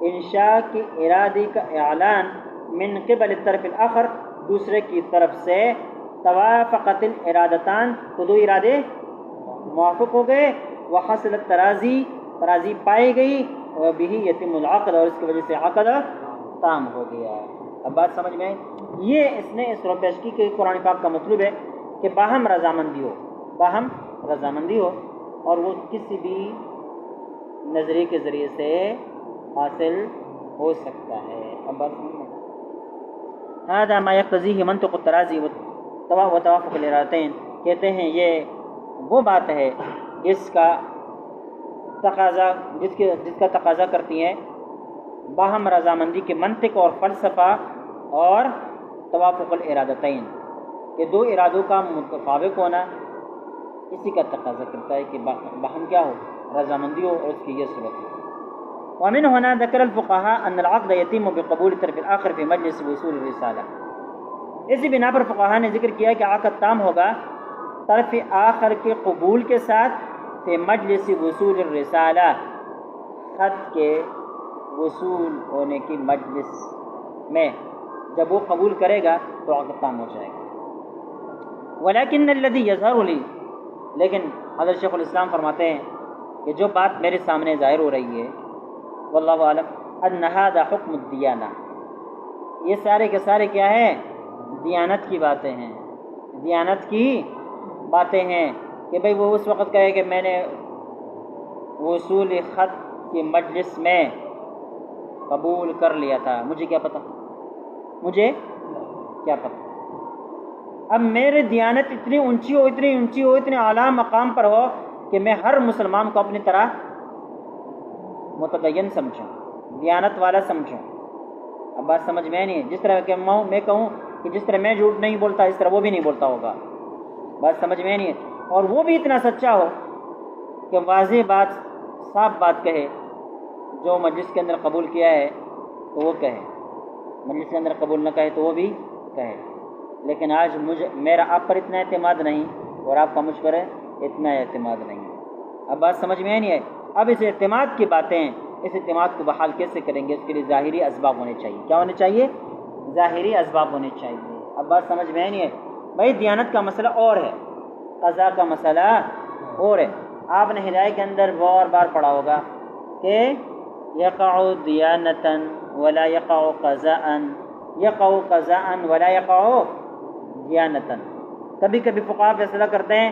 A: انشاء کی ارادے کا اعلان من قبل الطرف الاخر، دوسرے کی طرف سے توافقت الارادتان، تو دو ارادے موافق ہو گئے، وحصلت ترازی پائی گئی، وبہ یتم العقد، اور اس کی وجہ سے عقد تام ہو گیا۔ اب بات سمجھ میں آئی؟ یہ اس رو پیشگی کے قرآن پاک کا مطلب ہے کہ باہم رضامندی ہو اور وہ کسی بھی نظریے کے ذریعے سے حاصل ہو سکتا ہے۔ اب بات سمجھ میں هذا ما يقتضيه منطق الترازی وتوافق الارادتین، کہتے ہیں یہ وہ بات ہے جس کا تقاضا کرتی ہے باہم رضامندی کے منطق اور فلسفہ اور توافق الارادتین، کہ دو ارادوں کا متفاوق ہونا اسی کا تقاضا کرتا ہے کہ باہم کیا ہو، رضامندی ہو، اور اس کی یہ صورت ہے۔ ومن هنا ذکر الفقهاء ان العقد يتم بقبول الطرف الاخر في مجلس وصول الرسالہ، اسی بنا پر فقہاء نے ذکر کیا کہ عقد تام ہوگا طرف آخر کے قبول کے ساتھ، فی مجلس وصول الرسالہ، خط کے وصول ہونے کی مجلس میں، جب وہ قبول کرے گا تو عقد تام ہو جائے گا۔ ولیکن الذی یظہر لی، لیکن حضرت شیخ الاسلام فرماتے ہیں کہ جو بات میرے سامنے ظاہر ہو رہی ہے، واللہ اعلم، ان ھذا حکم الدیانہ، یہ سارے کے سارے کیا ہیں، دیانت کی باتیں ہیں، دیانت کی باتیں ہیں، کہ بھئی وہ اس وقت کہے کہ میں نے وصول خط کی مجلس میں قبول کر لیا تھا، مجھے کیا پتہ، اب میرے دیانت اتنی اونچی ہو، اتنے اعلیٰ مقام پر ہو کہ میں ہر مسلمان کو اپنی طرح متدین سمجھوں، دیانت والا سمجھوں۔ اب بات سمجھ میں نہیں ہے؟ جس طرح کہ میں کہوں کہ جس طرح میں جھوٹ نہیں بولتا اس طرح وہ بھی نہیں بولتا ہوگا، بات سمجھ میں نہیں ہے؟ اور وہ بھی اتنا سچا ہو کہ واضح بات، صاف بات کہے، جو مجلس کے اندر قبول کیا ہے تو وہ کہے، مجلس کے اندر قبول نہ کہے تو وہ بھی کہے۔ لیکن آج میرا آپ پر اتنا اعتماد نہیں اور آپ کا مجھ پر اتنا اعتماد نہیں ہے۔ اب بات سمجھ میں نہیں ہے؟ اب اس اعتماد کی باتیں، اس اعتماد کو بحال کیسے کریں گے؟ اس کے لیے ظاہری اسباب ہونے چاہیے۔ کیا ہونے چاہیے؟ ظاہری اسباب ہونے چاہیے۔ اب بات سمجھ میں نہیں ہے؟ بھائی دیانت کا مسئلہ اور ہے، قضا کا مسئلہ اور ہے۔ آپ نے ہدایت کے اندر بار بار پڑھا ہوگا کہ یقع دیانتا ولا یقع قضاء، یقع قضاء ولا یقع دیانتا۔ کبھی کبھی فقہاء فیصلہ کرتے ہیں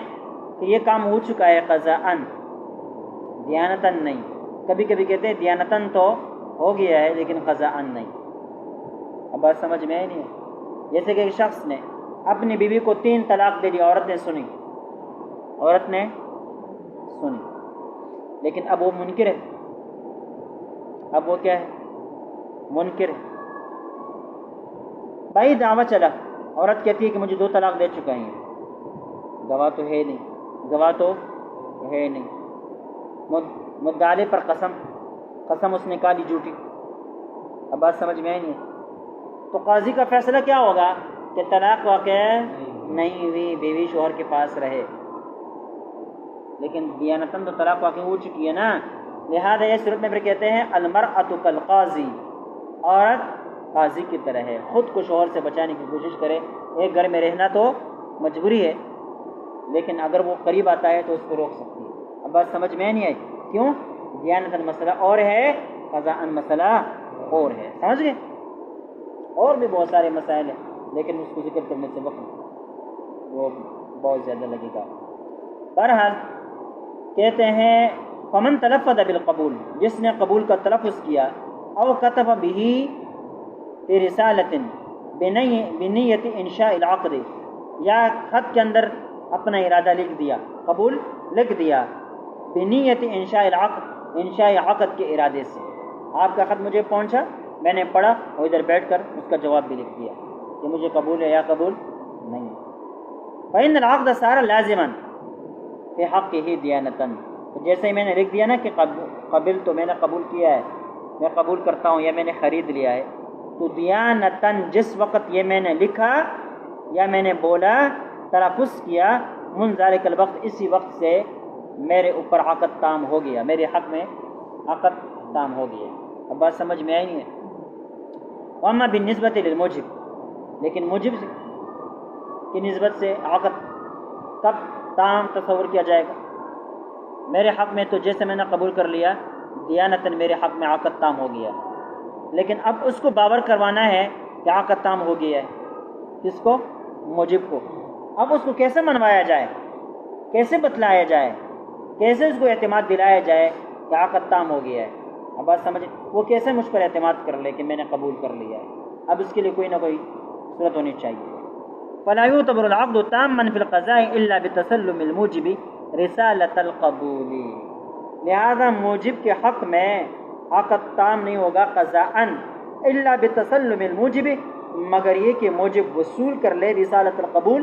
A: کہ یہ کام ہو چکا ہے قضاء، دیانتا نہیں۔ کبھی کبھی کہتے ہیں دیانتا تو ہو گیا ہے لیکن قضاء نہیں۔ اب بات سمجھ میں نہیں ہے؟ جیسے کہ ایک شخص نے اپنی بیوی کو 3 طلاق دے دی، عورت نے سنی، لیکن اب وہ منکر ہے، اب وہ کیا ہے؟ منکر ہے۔ بھائی دعویٰ چلا، عورت کہتی ہے کہ مجھے 2 طلاق دے چکا ہے، گواہ تو ہے نہیں، مدعی پر قسم اس نے کالی جھوٹی۔ اب بات سمجھ میں نہیں ہے؟ تو قاضی کا فیصلہ کیا ہوگا کہ طلاق واقع نہیں ہوئی، بیوی شوہر کے پاس رہے، لیکن دیانتاً تو طلاق واقع ہو چکی ہے نا۔ لہذا یہ صورت میں پھر کہتے ہیں المرأۃ کالقاضی، عورت قاضی کی طرح ہے، خود کو شوہر سے بچانے کی کوشش کرے۔ ایک گھر میں رہنا تو مجبوری ہے، لیکن اگر وہ قریب آتا ہے تو اس کو روک سکتی ہے۔ اب بات سمجھ میں نہیں آئی؟ کیوں؟ دیانتاً مسئلہ اور ہے، قضاءً مسئلہ اور ہے۔ سمجھ گئے؟ اور بھی بہت سارے مسائل ہیں، لیکن اس کو ذکر کرنے سے وقت وہ بہت زیادہ لگے گا۔ بہرحال کہتے ہیں فمن تلفظ بالقبول، جس نے قبول کا تلفظ کیا، او کتب به فی رسالۃ بنیت انشاء العقد، یا خط کے اندر اپنا ارادہ لکھ دیا، قبول لکھ دیا، بنیت انشاء العقد، انشاء عقد کے ارادے سے۔ آپ کا خط مجھے پہنچا، میں نے پڑھا اور ادھر بیٹھ کر اس کا جواب بھی لکھ دیا کہ مجھے قبول ہے یا قبول نہیں۔ فإن العقد صار لازما فی حقہ دیانتا، تو جیسے ہی میں نے لکھ دیا نا کہ قبل تو میں نے قبول کیا ہے، میں قبول کرتا ہوں یا میں نے خرید لیا ہے، تو دیانتا جس وقت یہ میں نے لکھا یا میں نے بولا، تلفظ کیا، من ذلک الوقت، اسی وقت سے میرے اوپر عقد تام ہو گیا، میرے حق میں عقد تام ہو گیا۔ اب بات سمجھ میں آئی نہیں ہے؟ واما بالنسبۃ للموجب، لیکن موجب کی نسبت سے عقد کب تام تصور کیا جائے گا؟ میرے حق میں تو جیسے میں نے قبول کر لیا دیانتاً میرے حق میں عقد تام ہو گیا، لیکن اب اس کو باور کروانا ہے کہ عقد تام ہو گیا ہے۔ کس کو؟ موجب کو۔ اب اس کو کیسے منوایا جائے، کیسے بتلایا جائے، کیسے اس کو اعتماد دلایا جائے کہ عقد تام ہو گیا ہے؟ اب بات سمجھیں، وہ کیسے مجھ پر اعتماد کر لے کہ میں نے قبول کر لیا ہے؟ اب اس کے لیے کوئی نہ کوئی صورت ہونی چاہیے۔ فلا يعتبر العقد تاما في القضاء الا بتسلم الموجب رسالة القبول، لہذا موجب کے حق میں عقد تام نہیں ہوگا قضاءً الا بتسلم الموجب، مگر یہ کہ موجب وصول کر لے رسالۃ القبول،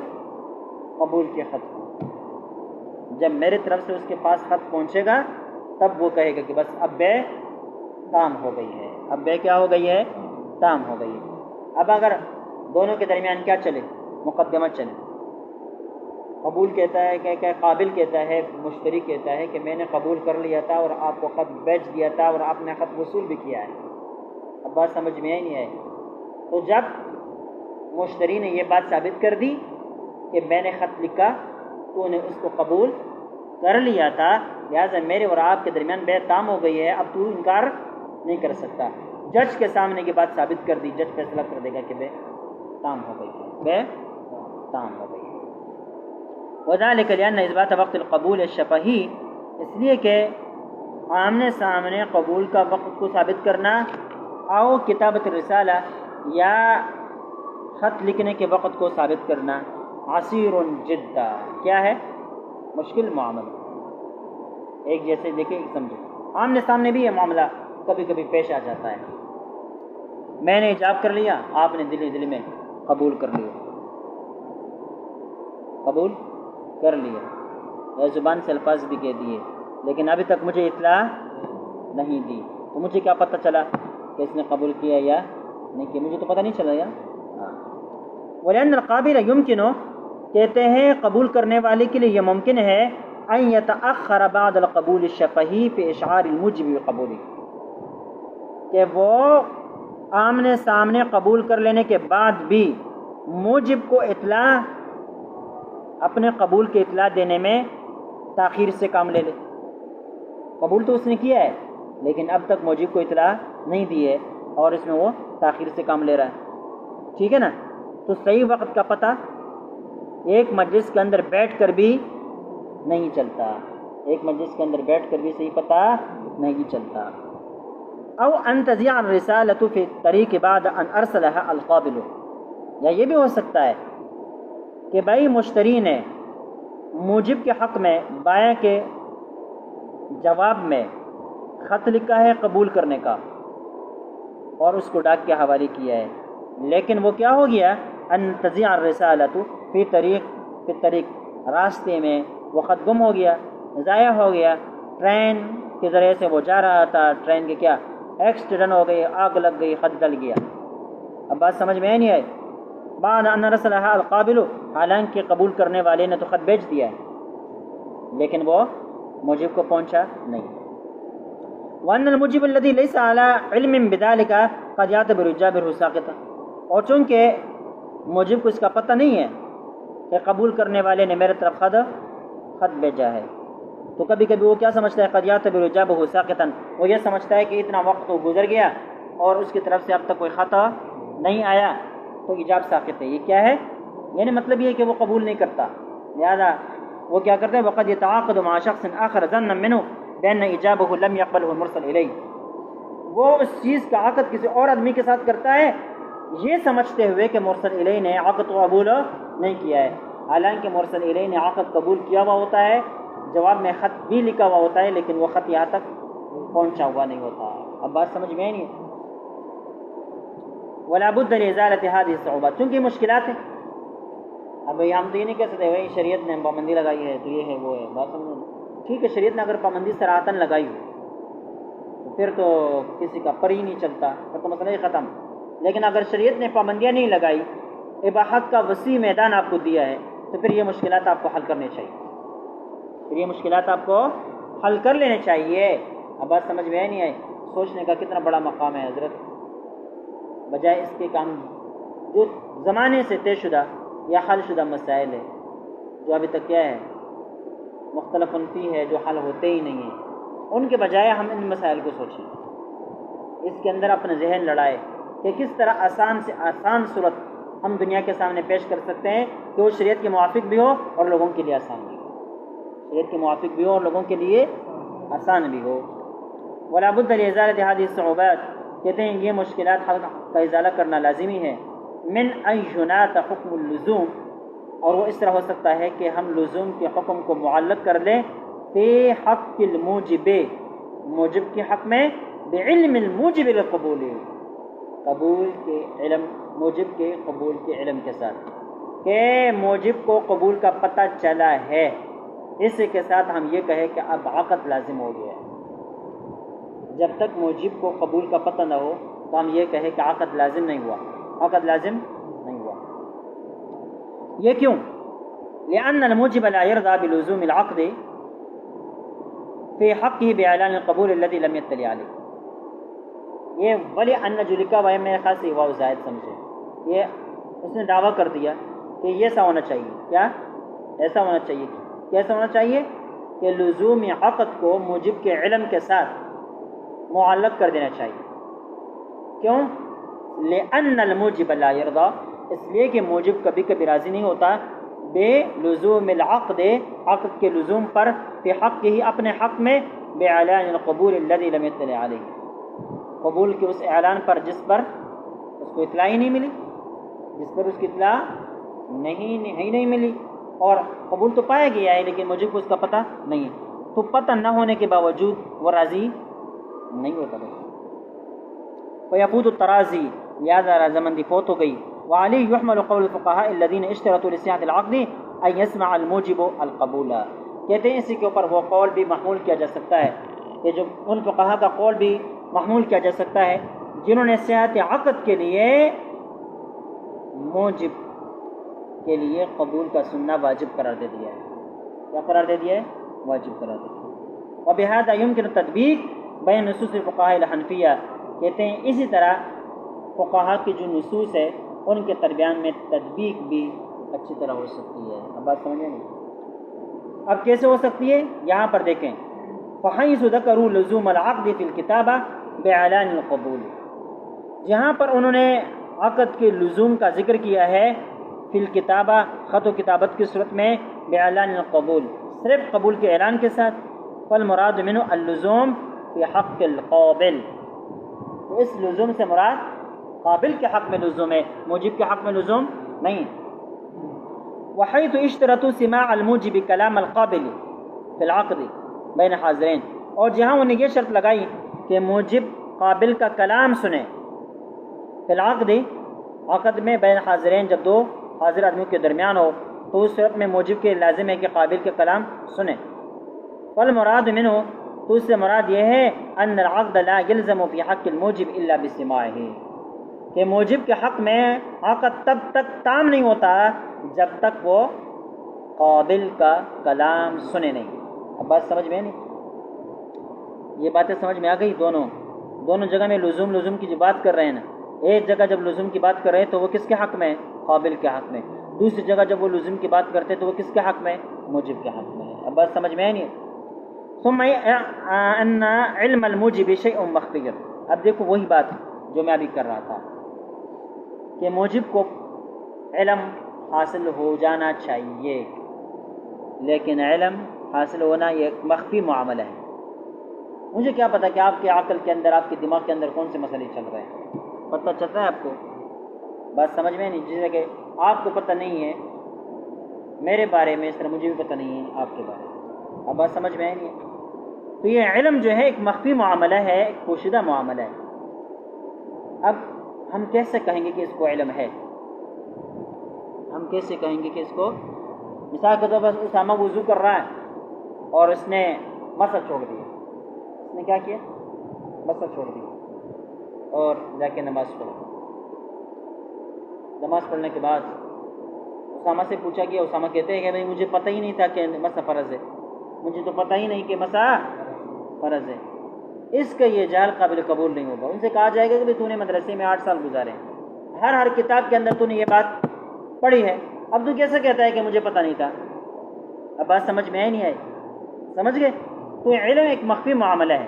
A: قبول کے خط۔ جب میرے طرف سے اس کے پاس خط پہنچے گا تب وہ کہے گا کہ بس اب بے تام ہو گئی ہے، اب بے کیا ہو گئی ہے؟ تام ہو گئی ہے۔ اب اگر دونوں کے درمیان کیا چلے؟ مقدمہ چلے، قبول کہتا ہے کہ قابل کہتا ہے، مشتری کہتا ہے کہ میں نے قبول کر لیا تھا اور آپ کو خط بیچ دیا تھا اور آپ نے خط وصول بھی کیا ہے۔ اب بات سمجھ میں نہیں آئی؟ تو جب مشتری نے یہ بات ثابت کر دی کہ میں نے خط لکھا تو نے اس کو قبول کر لیا تھا، لہٰذا میرے اور آپ کے درمیان بے تام ہو گئی ہے، اب تو انکار نہیں کر سکتا۔ جج کے سامنے یہ بات ثابت کر دی، جج فیصلہ کر دے گا کہ بے تام ہو گئی ہے، بے تام ہو گئی ہے۔ وذلك لأن اثبات وقت القبول الشفہی، اس لیے کہ آمنے سامنے قبول کا وقت کو ثابت کرنا، او کتابت الرسالہ یا خط لکھنے کے وقت کو ثابت کرنا، عسیر جدا، کیا ہے؟ مشکل معاملہ۔ ایک جیسے دیکھیں، ایک سمجھیں، آمنے سامنے بھی یہ معاملہ کبھی کبھی پیش آ جاتا ہے۔ میں نے ایجاب کر لیا، آپ نے دل میں قبول کر لیا، قبول کر لیا، یا زبان سے الفاظ بھی کہہ دیے، لیکن ابھی تک مجھے اطلاع نہیں دی، تو مجھے کیا پتہ چلا کہ اس نے قبول کیا یا نہیں کیا؟ مجھے تو پتہ نہیں چلا یا۔ وَلِأَنَّ الْقَابِلَ يُمْكِنُ، کہتے ہیں قبول کرنے والے کے لیے یہ ممکن ہے، أَن يَتَأَخَّرَ بَعْدَ الْقَبُولِ الشَّفَهِي فِي إِشْعَارِ الْمُوجِبِ بِقَبُولِهِ، کہ وہ آمنے سامنے قبول کر لینے کے بعد بھی موجب کو اطلاع، اپنے قبول کی اطلاع دینے میں تاخیر سے کام لے لے۔ قبول تو اس نے کیا ہے لیکن اب تک موجب کو اطلاع نہیں دی ہے اور اس میں وہ تاخیر سے کام لے رہا ہے، ٹھیک ہے نا؟ تو صحیح وقت کا پتہ ایک مجلس کے اندر بیٹھ کر بھی نہیں چلتا، ایک مجلس کے اندر بیٹھ کر بھی صحیح پتہ نہیں چلتا۔ او ان تضيع الرسالة في الطريق بعد ان ارسلها القابل، یا یہ بھی ہو سکتا ہے کہ بھائی مشتری نے موجب کے حق میں بائیں کے جواب میں خط لکھا ہے قبول کرنے کا اور اس کو ڈاک کے حوالے کیا ہے، لیکن وہ کیا ہو گیا؟ ان تضيع الرسالة في طریق، راستے میں وہ خط گم ہو گیا، ضائع ہو گیا، ٹرین کے ذریعے سے وہ جا رہا تھا، ٹرین کے کیا ایکسیڈنٹ ہو گئی، آگ لگ گئی، خط جل گیا۔ اب بات سمجھ میں نہیں آئی؟ بعد ان رسلها القابل، حالانکہ قبول کرنے والے نے تو خط بیچ دیا ہے لیکن وہ موجب کو پہنچا نہیں۔ وان الموجب الذي ليس على علم بذلك قد يعتبر جابر ساقطا، اور چونکہ موجب کو اس کا پتہ نہیں ہے کہ قبول کرنے والے نے میرے طرف خط بھیجا ہے، تو کبھی کبھی وہ کیا سمجھتا ہے؟ قد يعتبر جابه ساقطا، وہ یہ سمجھتا ہے کہ اتنا وقت تو گزر گیا اور اس کی طرف سے اب تک کوئی خط نہیں آیا تو ایجاب ساقط ہے۔ یہ کیا ہے؟ یعنی مطلب یہ ہے کہ وہ قبول نہیں کرتا، لہذا وہ کیا کرتے ہیں؟ وقد يتعاقد مع شخص آخر ظنا منه بأن إجابه لم يقبله المرسل إليه، وہ اس چیز کا عقد کسی اور آدمی کے ساتھ کرتا ہے یہ سمجھتے ہوئے کہ مرسل الیہ نے عقد قبول نہیں کیا ہے، حالانکہ مرسل الیہ نے عقد قبول کیا ہوا ہوتا ہے، جواب میں خط بھی لکھا ہوا ہوتا ہے، لیکن وہ خط یہاں تک پہنچا ہوا نہیں ہوتا۔ اب بات سمجھ میں نہیں؟ ولا بد لازالة هذه الصعوبات، چونکہ مشکلات ہیں۔ اب ہم تو یہ نہیں کہہ سکتے بھائی شریعت نے پابندی لگائی ہے تو یہ ہے وہ ہے، بات سمجھ؟ ٹھیک ہے، شریعت نے اگر پابندی صراحتاً لگائی ہو پھر تو کسی کا پر ہی نہیں چلتا، پھر تو مسئلہ ہی ختم۔ لیکن اگر شریعت نے پابندیاں نہیں لگائی، اباحت کا وسیع میدان آپ کو دیا ہے، تو پھر یہ مشکلات آپ کو حل کرنے چاہیے، پھر یہ مشکلات آپ کو حل کر لینے چاہیے۔ اب بات سمجھ میں نہیں آئی؟ سوچنے کا کتنا بڑا مقام ہے حضرت، بجائے اس کے کام جو زمانے سے طے شدہ یا حل شدہ مسائل ہے جو ابھی تک کیا ہے مختلف فی ہے، جو حل ہوتے ہی نہیں ہیں، ان کے بجائے ہم ان مسائل کو سوچیں، اس کے اندر اپنا ذہن لڑائے کہ کس طرح آسان سے آسان صورت ہم دنیا کے سامنے پیش کر سکتے ہیں کہ وہ شریعت کے موافق بھی ہو اور لوگوں کے لیے آسان بھی ہو، شریعت کے موافق بھی ہو اور لوگوں کے لیے آسان بھی ہو۔ ولا بد لازالۃ هذه الصعوبات، کہتے ہیں یہ مشکلات کا ازالہ کرنا لازمی ہے، من ان ينات حکم اللزوم، اور وہ اس طرح ہو سکتا ہے کہ ہم لزوم کے حکم کو معلق کر لیں فی حق الموجب، موجب کے حق میں، بعلم الموجب للقبول، قبول کے علم، موجب کے قبول کے علم کے ساتھ، کہ موجب کو قبول کا پتہ چلا ہے، اس کے ساتھ ہم یہ کہیں کہ اب عقد لازم ہو گیا ہے۔ جب تک موجب کو قبول کا پتہ نہ ہو تو ہم یہ کہیں کہ عقد لازم نہیں ہوا، عقد لازم نہیں ہوا۔ یہ کیوں؟ لأن الموجب لا يرضى بلزوم العقد في حقه بإعلان القبول الذي لم يطلع عليه، یہ ولی ان جو لکھا ہوا ہے میرے خیال سے واو زائد سمجھے، یہ اس نے دعویٰ کر دیا کہ یہ ایسا ہونا چاہیے، کیا ایسا ہونا چاہیے، کیسا ہونا چاہیے کہ لزوم عقد کو موجب کے علم کے ساتھ معلق کر دینا چاہیے۔ کیوں؟ لأن الموجب لا يرضى، اس لیے کہ موجب کبھی کبھی راضی نہیں ہوتا بے لزوم العقد، عقد کے لزوم پر، فی حق ہی اپنے حق میں، باعلان القبول الذي لم يطلع عليه، قبول کے اس اعلان پر جس پر اس کو اطلاع ہی نہیں ملی، جس پر اس کی اطلاع نہیں ملی، اور قبول تو پایا گیا ہے لیکن مجھے کو اس کا پتہ نہیں ہے، تو پتہ نہ ہونے کے باوجود وہ راضی نہیں ہوتا۔ فیفوت التراضی، لہذا رضامندی فوت ہو گئی۔ وعلی یحمل قول الفقهاء الذين اشترطوا لصحة العقد ان يسمع الموجب القبول، کہتے ہیں اسی کے اوپر وہ قول بھی محمول کیا جا سکتا ہے، کہ جو ان فقہاء کا قول بھی محمول کیا جا سکتا ہے جنہوں نے صحت عقد کے لیے موجب کے لیے قبول کا سننا واجب قرار دے دیا ہے، کیا قرار دے دیا ہے؟ واجب قرار دے دیا ہے۔ وبہذا يمكن التطبیق بین نصوص الفقهاء الحنفیہ، کہتے ہیں اسی طرح فقہاء کی جو نصوص ہے ان کے درمیان میں تطبیق بھی اچھی طرح ہو سکتی ہے۔ اب بات سمجھیں گے؟ اب کیسے ہو سکتی ہے؟ یہاں پر دیکھیں، فَحَيْثُ ذَكَرُوا لُزُومَ الْعَقْدِ فِي الْكِتَابَةِ بِإِعْلَانِ الْقَبُولِ، جہاں پر انہوں نے عقد کے لزوم کا ذکر کیا ہے فی الکتابہ، خط و کتابت کی صورت میں، بِإِعْلَانِ الْقَبُولِ، صرف قبول کے اعلان کے ساتھ، فالمراد منہ اللزوم فی حق القابل، تو اس لزوم سے مراد قابل کے حق میں لزوم ہے، موجب کے حق میں لزوم نہیں۔ وحیث اشترطوا سماع الموجب کلام القابل فی العقد بین حاضرین، اور جہاں انہوں نے یہ شرط لگائی کہ موجب قابل کا کلام سنے، فی العقد، عقد میں، بین حاضرین، جب دو حاضر آدمیوں کے درمیان ہو تو اس صورت میں موجب کے لازم ہے کہ قابل کے کلام سنے۔ والمراد منہ، تو اس سے مراد یہ ہے ان العقد لا يلزم فی حق الموجب الا بسماعہ، کہ موجب کے حق میں عقد تب تک تام نہیں ہوتا جب تک وہ قابل کا کلام سنے نہیں۔ اب بات سمجھ میں نہیں؟ یہ باتیں سمجھ میں آ گئی؟ دونوں جگہ میں لزوم کی جو بات کر رہے ہیں نا، ایک جگہ جب لزوم کی بات کر رہے ہیں تو وہ کس کے حق میں؟ قابل کے حق میں، دوسری جگہ جب وہ لزوم کی بات کرتے ہیں تو وہ کس کے حق میں؟ موجب کے حق میں۔ اب بات سمجھ میں نہیں؟ ثم ان علم الموجب شیء مخفی، اب دیکھو وہی بات جو میں ابھی کر رہا تھا کہ موجب کو علم حاصل ہو جانا چاہیے، لیکن علم حاصل ہونا یہ ایک مخفی معاملہ ہے۔ مجھے کیا پتہ کہ آپ کے عقل کے اندر، آپ کے دماغ کے اندر کون سے مسئلے چل رہے ہیں، پتہ چلتا ہے آپ کو؟ بات سمجھ میں نہیں؟ جیسے کہ آپ کو پتہ نہیں ہے میرے بارے میں، اس طرح مجھے بھی پتہ نہیں ہے آپ کے بارے میں۔ اب بات سمجھ میں نہیں ہے؟ تو یہ علم جو ہے ایک مخفی معاملہ ہے، ایک پوشیدہ معاملہ ہے۔ اب ہم کیسے کہیں گے کہ اس کو علم ہے؟ ہم کیسے کہیں گے کہ اس کو، مثال کے طور پر اسامہ وضو کر رہا ہے اور اس نے مسا چھوڑ دیا، اس نے کیا کیا؟ مسا چھوڑ دیا اور جا کے نماز پڑھا۔ نماز پڑھنے کے بعد اسامہ سے پوچھا گیا، اسامہ کہتے ہیں کہ بھائی مجھے پتہ ہی نہیں تھا کہ مسا فرض ہے، مجھے تو پتہ ہی نہیں کہ مسا فرض ہے، اس کا یہ جہل قابل قبول نہیں ہوگا۔ ان سے کہا جائے گا کہ تو نے مدرسے میں 8 سال گزارے ہیں، ہر کتاب کے اندر تو نے یہ بات پڑھی ہے، اب تو کیسے کہتا ہے کہ مجھے پتہ نہیں تھا؟ اب بات سمجھ میں نہیں آئی، سمجھ گئے؟ تو علم ایک مخفی معاملہ ہے،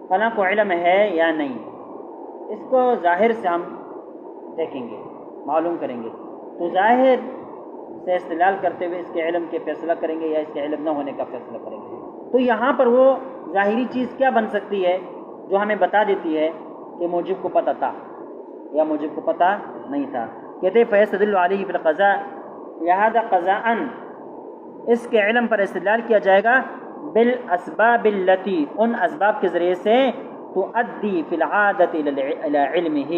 A: فلاں کو علم ہے یا نہیں، اس کو ظاہر سے ہم دیکھیں گے، معلوم کریں گے، تو ظاہر سے استدلال کرتے ہوئے اس کے علم کے فیصلہ کریں گے یا اس کے علم نہ ہونے کا فیصلہ کریں گے۔ تو یہاں پر وہ ظاہری چیز کیا بن سکتی ہے جو ہمیں بتا دیتی ہے کہ موجب کو پتہ تھا یا موجب کو پتہ نہیں تھا؟ کہتے ہیں فیستدل علیہ بالقضاء، لہذا قضاءً اس کے علم پر استدلال کیا جائے گا بالاسباب التي، ان اسباب کے ذریعے سے تؤدی فی العادۃ الی علمہ،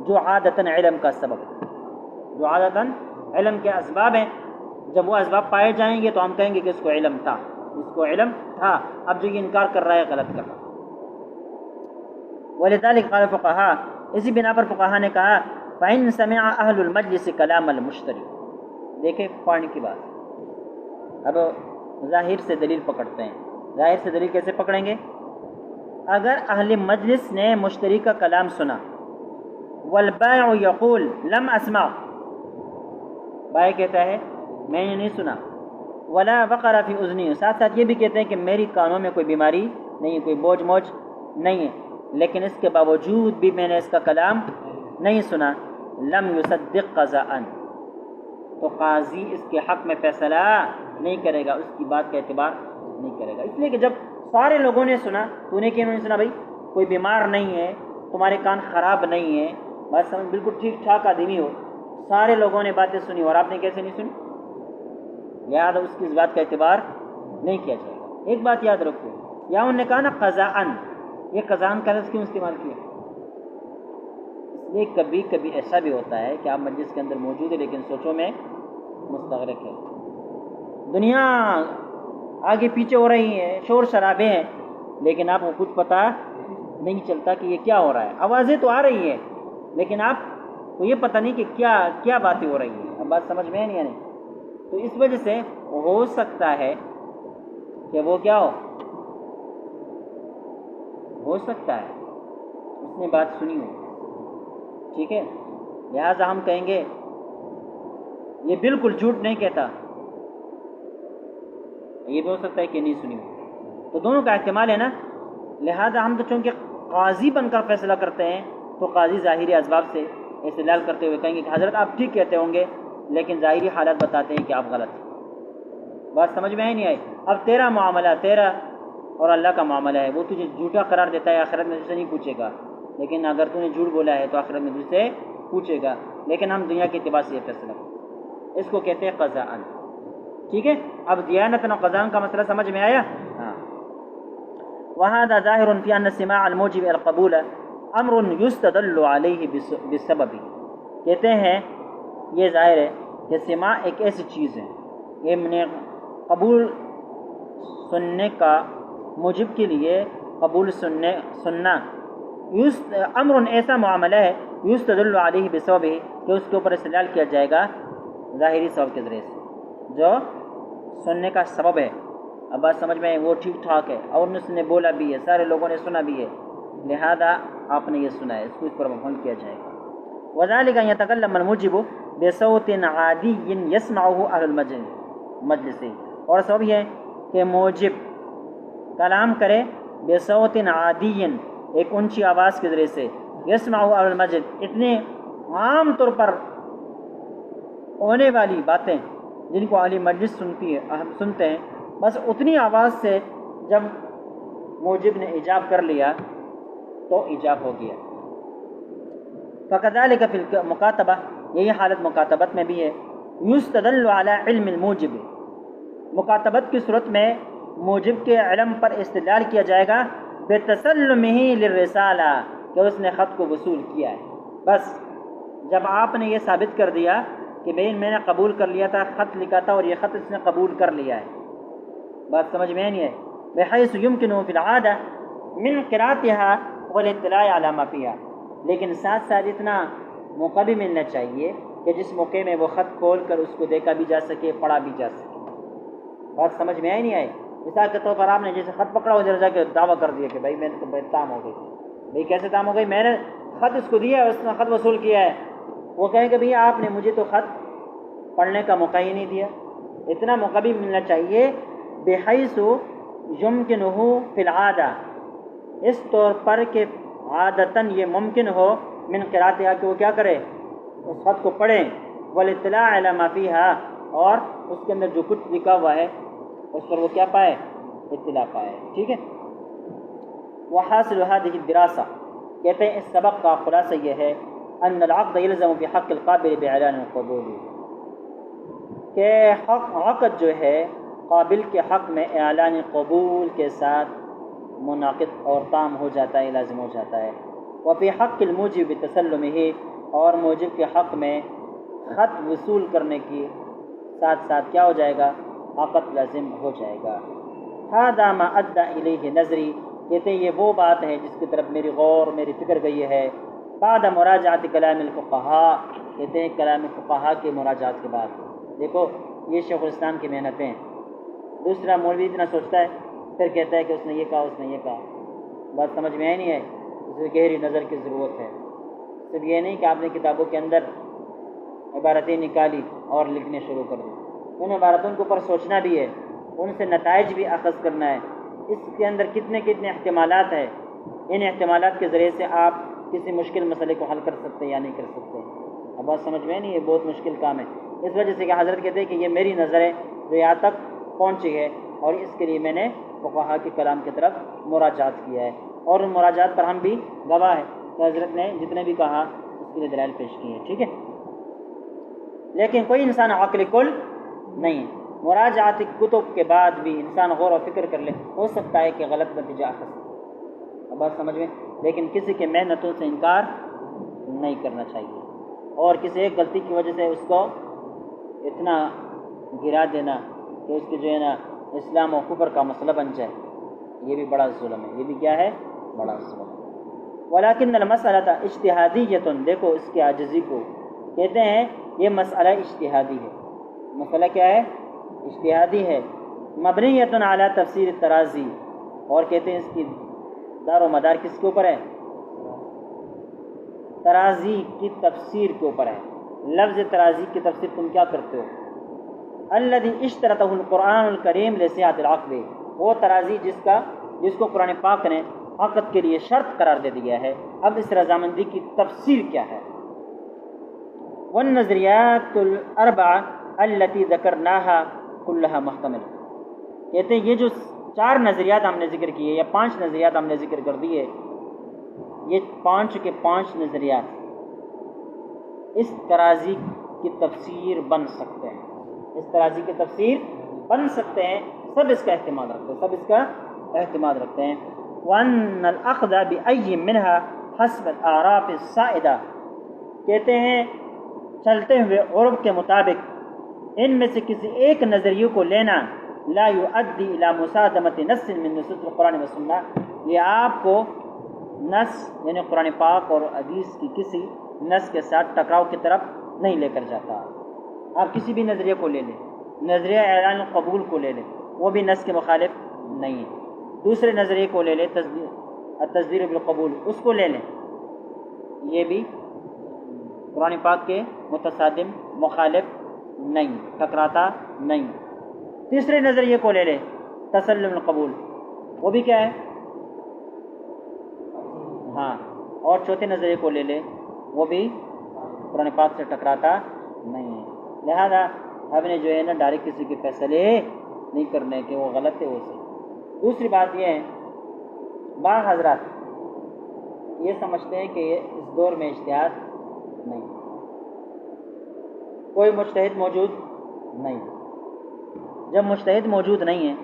A: جو عادتاً علم کا سبب ہے، جو عادتاً علم کے اسباب ہیں۔ جب وہ اسباب پائے جائیں گے تو ہم کہیں گے کہ اس کو علم تھا، اس کو علم تھا۔ اب جو یہ انکار کر رہا ہے غلط کر رہا ہے۔ ولذلك قال الفقهاء، اسی بنا پر فقہا نے کہا فإن سمع اہل المجلس کلام المشتری۔ دیکھیں پوائنٹ کی بات، اب ظاہر سے دلیل پکڑتے ہیں۔ ظاہر سے دلیل کیسے پکڑیں گے؟ اگر اہل مجلس نے مشتری کا کلام سنا، والبائع یقول لم اسمع، بائع کہتا ہے میں نے نہیں سنا، ولا وقر فی اذنی، ساتھ ساتھ یہ بھی کہتے ہیں کہ میری کانوں میں کوئی بیماری نہیں، کوئی بوجھ موج نہیں ہے، لیکن اس کے باوجود بھی میں نے اس کا کلام نہیں سنا، لم یصدق قضاء، تو قاضی اس کے حق میں فیصلہ نہیں کرے گا، اس کی بات کا اعتبار نہیں کرے گا۔ اس لیے کہ جب سارے لوگوں نے سنا، تو نے کیوں نہیں سنا بھائی؟ کوئی بیمار نہیں ہے، تمہارے کان خراب نہیں ہے، بات سمجھ، بالکل ٹھیک ٹھاک آدمی ہو، سارے لوگوں نے باتیں سنی اور آپ نے کیسے نہیں سنی؟ لہٰذا اس کی اس بات کا اعتبار نہیں کیا جائے گا۔ ایک بات یاد رکھو، یا انہوں نے کہا نا قضاءً، یہ قضاءً کا لفظ کیوں استعمال کیا؟ اس لیے کبھی کبھی ایسا بھی ہوتا ہے کہ آپ مجلس کے اندر موجود ہے لیکن سوچوں میں مستغرق ہے، دنیا آگے پیچھے ہو رہی ہے، شور شرابے ہیں، لیکن آپ کو کچھ پتہ نہیں چلتا کہ یہ کیا ہو رہا ہے۔ آوازیں تو آ رہی ہیں لیکن آپ کو یہ پتہ نہیں کہ کیا باتیں ہو رہی ہیں۔ اب بات سمجھ میں نہیں آ رہی؟ تو اس وجہ سے ہو سکتا ہے کہ وہ کیا ہو سکتا ہے اس نے بات سنی ہو، ٹھیک ہے، لہٰذا ہم کہیں گے یہ بالکل جھوٹ نہیں کہتا، یہ بھی ہو سکتا ہے کہ نہیں سنی ہو، تو دونوں کا احتمال ہے نا۔ لہذا ہم تو چونکہ قاضی بن کر فیصلہ کرتے ہیں تو قاضی ظاہری اسباب سے استدلال کرتے ہوئے کہیں گے کہ حضرت آپ ٹھیک کہتے ہوں گے لیکن ظاہری حالات بتاتے ہیں کہ آپ غلط ہیں۔ بات سمجھ میں ہی نہیں آئی؟ اب تیرا معاملہ، تیرا اور اللہ کا معاملہ ہے، وہ تجھے جھوٹا قرار دیتا ہے، آخرت میں تجھ سے نہیں پوچھے گا، لیکن اگر تو نے جھوٹ بولا ہے تو آخرت میں تجھ سے پوچھے گا، لیکن ہم دنیا کے اعتبار سے یہ فیصلہ کریں، اس کو کہتے ہیں قضاءً، ٹھیک ہے۔ اب دیانتاً و قضاءً کا مسئلہ سمجھ میں آیا؟ ہاں۔ وهذا ظاہر فی ان سماع الموجب القبول امر یستدل علیہ بالسبب، کہتے ہیں یہ ظاہر ہے کہ سماع ایک ایسی چیز ہے، یہ نے قبول سننے کا، موجب کے لیے قبول سننا امر ایسا معاملہ ہے یستدل علیہ بسبب، کہ اس کے اوپر استدلال کیا جائے گا ظاہری سبب کے ذریعے سے، جو سننے کا سبب ہے۔ اب بات سمجھ میں وہ ٹھیک ٹھاک ہے اور اس نے بولا بھی ہے، سارے لوگوں نے سنا بھی ہے، لہذا آپ نے یہ سنا ہے، اس کو اس پر مفعول کیا جائے گا۔ وذلك ان يتكلم الموجب بصوت عادي يسمعه اهل المجلس، اور سبب یہ ہے کہ موجب کلام کرے بصوت عادی، ایک اونچی آواز کے ذریعے سے، یسمعه اهل المجلس، اتنے عام طور پر ہونے والی باتیں جن کو اہل مجلس سنتے ہیں، بس اتنی آواز سے جب موجب نے ایجاب کر لیا تو ایجاب ہو گیا۔ فَكَذَلِكَ فِي الْمُكَاتَبَةِ، یہی حالت مکاتبت میں بھی ہے، یستدل علی علم الموجب، مکاتبت کی صورت میں موجب کے علم پر استدلال کیا جائے گا بتسلمہ للرسالہ، کہ اس نے خط کو وصول کیا ہے۔ بس جب آپ نے یہ ثابت کر دیا کہ بھئی میں نے قبول کر لیا تھا، خط لکھا تھا اور یہ خط اس نے قبول کر لیا ہے، بات سمجھ میں نہیں ہے؟ بحیث یمکن فی العادہ من قراءتها والاطلاع علی ما فیها، لیکن ساتھ ساتھ اتنا موقع بھی ملنا چاہیے کہ جس موقع میں وہ خط کھول کر اس کو دیکھا بھی جا سکے، پڑھا بھی جا سکے۔ بات سمجھ میں آئی نہیں آئی؟ مثال کے طور پر آپ نے جیسے خط پکڑا ادھر جا کے دعویٰ کر دیا کہ بھائی میں نے تو تام ہو گئی، بھائی کیسے تام ہو گئی؟ میں نے خط اس کو دیا ہے، اس نے خط وصول کیا ہے، وہ کہیں کہ بھئی آپ نے مجھے تو خط پڑھنے کا موقع ہی نہیں دیا۔ اتنا موقع بھی ملنا چاہیے، بحیث یمکنہ فی العادہ، اس طور پر کہ عادتاً یہ ممکن ہو، من قراءتها، کہ وہ کیا کرے، اس خط کو پڑھیں، والاطلاع علی ما فیہا، اور اس کے اندر جو کچھ لکھا ہوا ہے اس پر وہ کیا پائے، اطلاع پائے۔ ٹھیک ہے۔ وحاصل هذه الدراسہ، کہتے ہیں اس سبق کا خلاصہ یہ ہے، ان العقد یلزم فی حق القابل باعلان القبول، کہ عقد جو ہے قابل کے حق میں اعلان قبول کے ساتھ منعقد اور تام ہو جاتا ہے، لازم ہو جاتا ہے۔ وفی حق الموجب بتسلمہ، اور موجب کے حق میں خط وصول کرنے کی ساتھ ساتھ کیا ہو جائے گا، عقد لازم ہو جائے گا۔ ھذا ما ادى الیہ نظری، کہتے ہیں یہ وہ بات ہے جس کی طرف میری غور، میری فکر گئی ہے، بعد مراجعۃ کلام الفقہاء، کہتے ہیں کلام فقہاء کے مراجعات کے بعد۔ دیکھو یہ شیخ الاسلام کی محنتیں ہیں۔ دوسرا مولوی اتنا سوچتا ہے، پھر کہتا ہے کہ اس نے یہ کہا، اس نے یہ کہا، بات سمجھ میں آئی نہیں ہے، اس میں گہری نظر کی ضرورت ہے۔ صرف یہ نہیں کہ آپ نے کتابوں کے اندر عبارتیں نکالی اور لکھنے شروع کر دی، ان عبارتوں کے اوپر سوچنا بھی ہے، ان سے نتائج بھی اخذ کرنا ہے، اس کے اندر کتنے کتنے احتمالات ہیں، ان احتمالات کے ذریعے سے آپ کسی مشکل مسئلے کو حل کر سکتے یا نہیں کر سکتے۔ اب بات سمجھ میں نہیں، یہ بہت مشکل کام ہے۔ اس وجہ سے کہ حضرت کہتے ہیں کہ یہ میری نظر ہے جو یہاں تک پہنچی ہے، اور اس کے لیے میں نے فقہاء کے کلام کی طرف مراجعات کیا ہے، اور ان مراجعات پر ہم بھی گواہ ہیں کہ حضرت نے جتنے بھی کہا اس کے لیے دلائل پیش کی ہیں۔ ٹھیک ہے۔ لیکن کوئی انسان عقل کل نہیں ہے، مراجعات کتب کے بعد بھی انسان غور و فکر کر لے، ہو سکتا ہے کہ غلط نتیجہ آ سکتا ہے۔ اب بات سمجھ میں، لیکن کسی کے محنتوں سے انکار نہیں کرنا چاہیے، اور کسی ایک غلطی کی وجہ سے اس کو اتنا گرا دینا کہ اس کی جو ہے نا اسلام و کفر کا مسئلہ بن جائے، یہ بھی بڑا ظلم ہے، یہ بھی کیا ہے، بڑا ظلم ہے۔ ولیکن المسئلہ اجتہادیۃ، دیکھو اس کے عاجزی کو کہتے ہیں یہ مسئلہ اجتہادی ہے۔ مسئلہ کیا ہے، اجتہادی ہے، مبنیۃ علی تفسیر الترازی، اور کہتے ہیں اس کی دار و مدار کس کے اوپر ہے، ترازی کی تفسیر کے اوپر ہے۔ لفظ ترازی کی تفسیر تم کیا کرتے ہو، الذی اشترطہ القرآن الکریم لصحۃ العقد، وہ ترازی جس کو قرآن پاک نے عقد کے لیے شرط قرار دے دیا ہے۔ اب اس رضامندی کی تفسیر کیا ہے، والنظریات الاربعہ التي ذکرناها كلها محتمل، کہتے ہیں یہ جو 4 نظریات ہم نے ذکر کیے یا 5 نظریات ہم نے ذکر کر دیے، یہ 5 کے 5 نظریات اس ترازی کی تفسیر بن سکتے ہیں، اس ترازی کی تفسیر بن سکتے ہیں، سب اس کا اہتمام رکھتے ہیں، سب اس کا اہتمام رکھتے ہیں۔ وَأَنَّ الْأَخْذَ بِأَيٍّ مِّنْهَا حَسْبَ الْأَعْرَافِ السَّائِدَةِ، کہتے ہیں چلتے ہوئے عرب کے مطابق ان میں سے کسی ایک نظریے کو لینا، لا يؤدي الى مصادمت نص من نصوص القرآن والسنہ، یہ آپ کو نص یعنی قرآن پاک اور حدیث کی کسی نص کے ساتھ ٹکراؤ کی طرف نہیں لے کر جاتا۔ آپ کسی بھی نظریے کو لے لیں، نظریہ اعلان قبول کو لے لیں، وہ بھی نص کے مخالف نہیں ہے۔ دوسرے نظریے کو لے لیں، التصدیق بالقبول، اس کو لے لیں، یہ بھی قرآن پاک کے متصادم مخالف نہیں، ٹکراتا نہیں۔ تیسرے نظریے کو لے لیں، تسلم القبول، وہ بھی کیا ہے، ہاں، اور چوتھے نظریے کو لے لیں، وہ بھی قرآن پاک سے ٹکراتا نہیں ہے۔ لہذا ہم نے جو ہے نا ڈائریکٹ کسی کے فیصلے نہیں کرنے کہ وہ غلط ہے وہ صحیح۔ دوسری بات یہ ہے، بعض حضرات یہ سمجھتے ہیں کہ اس دور میں اجتہاد نہیں، کوئی مجتہد موجود نہیں۔ جب مجتہد موجود نہیں ہے،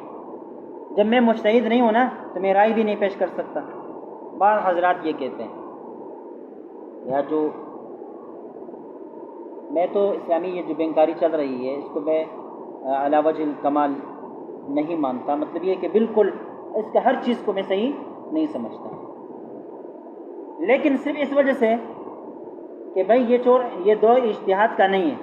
A: جب میں مجتہد نہیں ہوں نا تو میں رائے بھی نہیں پیش کر سکتا۔ بعض حضرات یہ کہتے ہیں، یا جو میں تو اسلامی یہ جو بینکاری چل رہی ہے اس کو میں علی وجہ الکمال نہیں مانتا، مطلب یہ کہ بالکل اس کا ہر چیز کو میں صحیح نہیں سمجھتا، لیکن صرف اس وجہ سے کہ بھائی یہ دور اجتہاد کا نہیں ہے،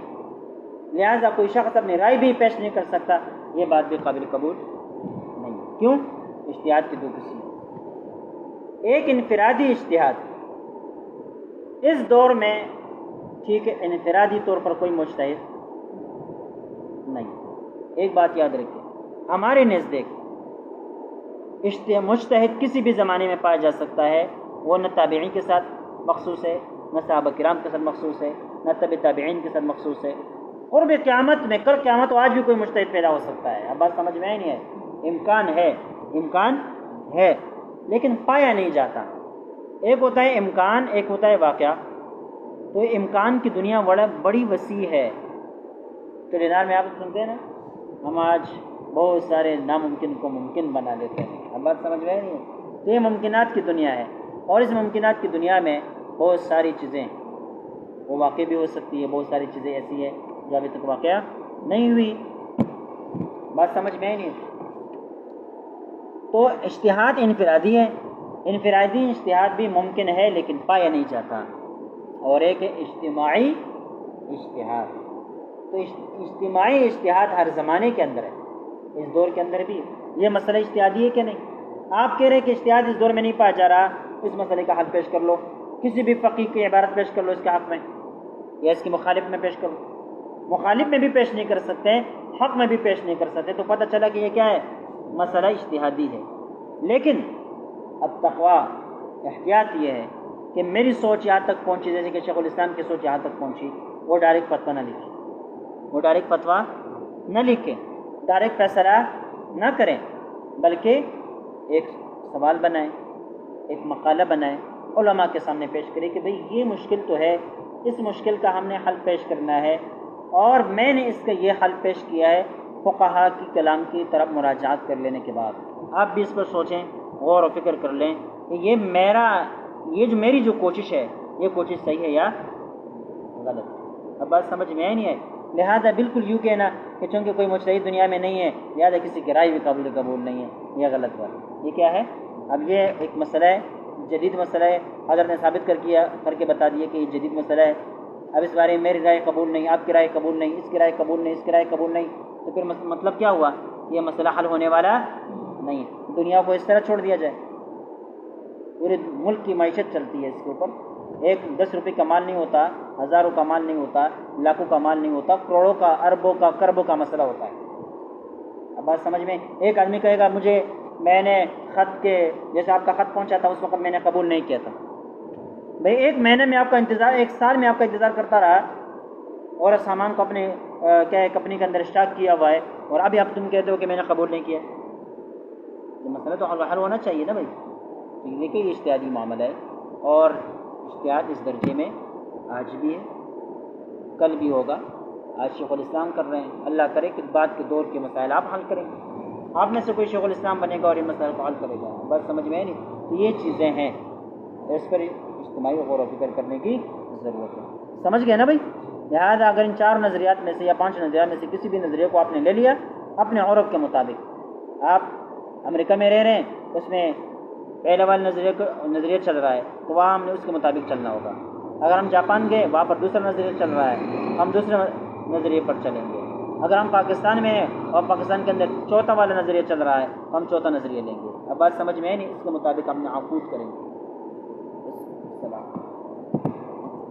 A: لہذا کوئی شخص اپنی رائے بھی پیش نہیں کر سکتا، یہ بات بھی قابل قبول نہیں۔ کیوں؟ اجتہاد کی دو قسم، ایک انفرادی اجتہاد اس دور میں ٹھیک ہے انفرادی طور پر کوئی مجتہد نہیں. ایک بات یاد رکھیں، ہمارے نزدیک مجتہد کسی بھی زمانے میں پایا جا سکتا ہے. وہ نہ تابعین کے ساتھ مخصوص ہے، نہ صحابہ کرام کے ساتھ مخصوص ہے، نہ تبع تابعین کے ساتھ مخصوص ہے. قرب قیامت میں، کل قیامت آج بھی کوئی مجتہد پیدا ہو سکتا ہے. اب بات سمجھ میں نہیں ہے؟ امکان ہے لیکن پایا نہیں جاتا. ایک ہوتا ہے امکان، ایک ہوتا ہے واقعہ. تو امکان کی دنیا بڑی وسیع ہے. تو دینار میں آپ سنتے ہیں نا، ہم آج بہت سارے ناممکن کو ممکن بنا لیتے ہیں. اب بات سمجھ میں نہیں ہے؟ تو یہ ممکنات کی دنیا ہے، اور اس ممکنات کی دنیا میں بہت ساری چیزیں وہ واقع بھی ہو سکتی ہے، بہت ساری چیزیں ایسی ہیں جو ابھی تک واقعہ نہیں ہوئی. بات سمجھ میں نہیں ہے؟ تو اجتہاد انفرادی ہے. انفرادی اجتہاد بھی ممکن ہے لیکن پایا نہیں جاتا. اور ایک ہے اجتماعی اجتہاد. تو اجتماعی اجتہاد ہر زمانے کے اندر ہے. اس دور کے اندر بھی یہ مسئلہ اجتہادی ہے کہ نہیں؟ آپ کہہ رہے ہیں کہ اجتہاد اس دور میں نہیں پایا جا رہا، اس مسئلے کا حل پیش کر لو. کسی بھی فقیہ کی عبارت پیش کر لو اس کے حق میں، یا اس کے مخالف میں پیش کر لو. مخالف میں بھی پیش نہیں کر سکتے، حق میں بھی پیش نہیں کر سکتے، تو پتہ چلا کہ یہ کیا ہے؟ مسئلہ اجتہادی ہے. لیکن اب تقویٰ احتیاط یہ ہے کہ میری سوچ یہاں تک پہنچی، جیسے کہ شیخ الاسلام کی سوچ یہاں تک پہنچی، وہ ڈائریکٹ فتویٰ نہ لکھیں، ڈائریکٹ فیصلہ نہ کریں، بلکہ ایک سوال بنائیں، ایک مقالہ بنائیں، علماء کے سامنے پیش کریں کہ بھئی یہ مشکل تو ہے، اس مشکل کا ہم نے حل پیش کرنا ہے، اور میں نے اس کا یہ حل پیش کیا ہے فقہاء کی کلام کی طرف مراجعات کر لینے کے بعد. آپ بھی اس پر سوچیں، غور و فکر کر لیں کہ یہ جو میری کوشش ہے، یہ کوشش صحیح ہے یا غلط. اب بات سمجھ میں نہیں ہے؟ لہذا بالکل یوں کہنا کہ چونکہ کوئی مجتہد دنیا میں نہیں ہے لہذا کسی کی رائے بھی قبول نہیں ہے، یہ غلط بات. یہ کیا ہے؟ اب یہ ایک مسئلہ ہے، جدید مسئلہ ہے. حضرت نے ثابت کر کے بتا دیا کہ یہ جدید مسئلہ ہے. اب اس بارے میں میری رائے قبول نہیں، آپ کی رائے قبول نہیں، اس کی رائے قبول نہیں، اس کی رائے قبول نہیں، تو پھر مطلب کیا ہوا؟ یہ مسئلہ حل ہونے والا نہیں. دنیا کو اس طرح چھوڑ دیا جائے. پورے ملک کی معیشت چلتی ہے اس کے اوپر. ایک 10 روپے کا مال نہیں ہوتا، ہزاروں کا مال نہیں ہوتا، لاکھوں کا مال نہیں ہوتا، کروڑوں کا، اربوں کا، کربوں کا مسئلہ ہوتا ہے. اب بات سمجھ میں؟ ایک آدمی کہے گا میں نے خط کے جیسے آپ کا خط پہنچا تھا اس وقت میں نے قبول نہیں کیا تھا. بھئی ایک مہینے میں آپ کا انتظار، ایک سال میں آپ کا انتظار کرتا رہا، اور سامان کو اپنے کمپنی کے اندر اسٹاک کیا ہوا ہے، اور ابھی آپ تم کہتے ہو کہ میں نے قبول نہیں کیا. یہ مسئلہ تو حل ہونا چاہیے نا بھائی. دیکھیے یہ اجتہادی معاملہ ہے، اور اجتہاد اس درجے میں آج بھی ہے، کل بھی ہوگا. آج شیخ الاسلام کر رہے ہیں، اللہ کرے کہ بعد کے دور کے مسائل آپ حل کریں گے. آپ میں سے کوئی شیخ الاسلام بنے گا اور ان مسائل کو حل کرے گا. بات سمجھ میں نہیں؟ تو یہ چیزیں ہیں، اس پر اجتماعی غور و فکر کرنے کی ضرورت ہے. سمجھ گئے نا بھائی؟ لہٰذا اگر ان 4 نظریات میں سے یا 5 نظریات میں سے کسی بھی نظریے کو آپ نے لے لیا اپنے عرف کے مطابق، آپ امریکہ میں رہ رہے ہیں، اس میں پہلے والے نظریہ چل رہا ہے تو وہاں ہم نے اس کے مطابق چلنا ہوگا. اگر ہم جاپان گئے وہاں پر دوسرا نظریہ چل رہا ہے، ہم دوسرے نظریے پر چلیں گے. اگر ہم پاکستان میں ہیں اور پاکستان کے اندر چوتھا والا نظریہ چل رہا ہے تو ہم چوتھا نظریہ لیں گے. اب بات سمجھ میں نہیں؟ اس کے مطابق ہم نے عقود کریں گے.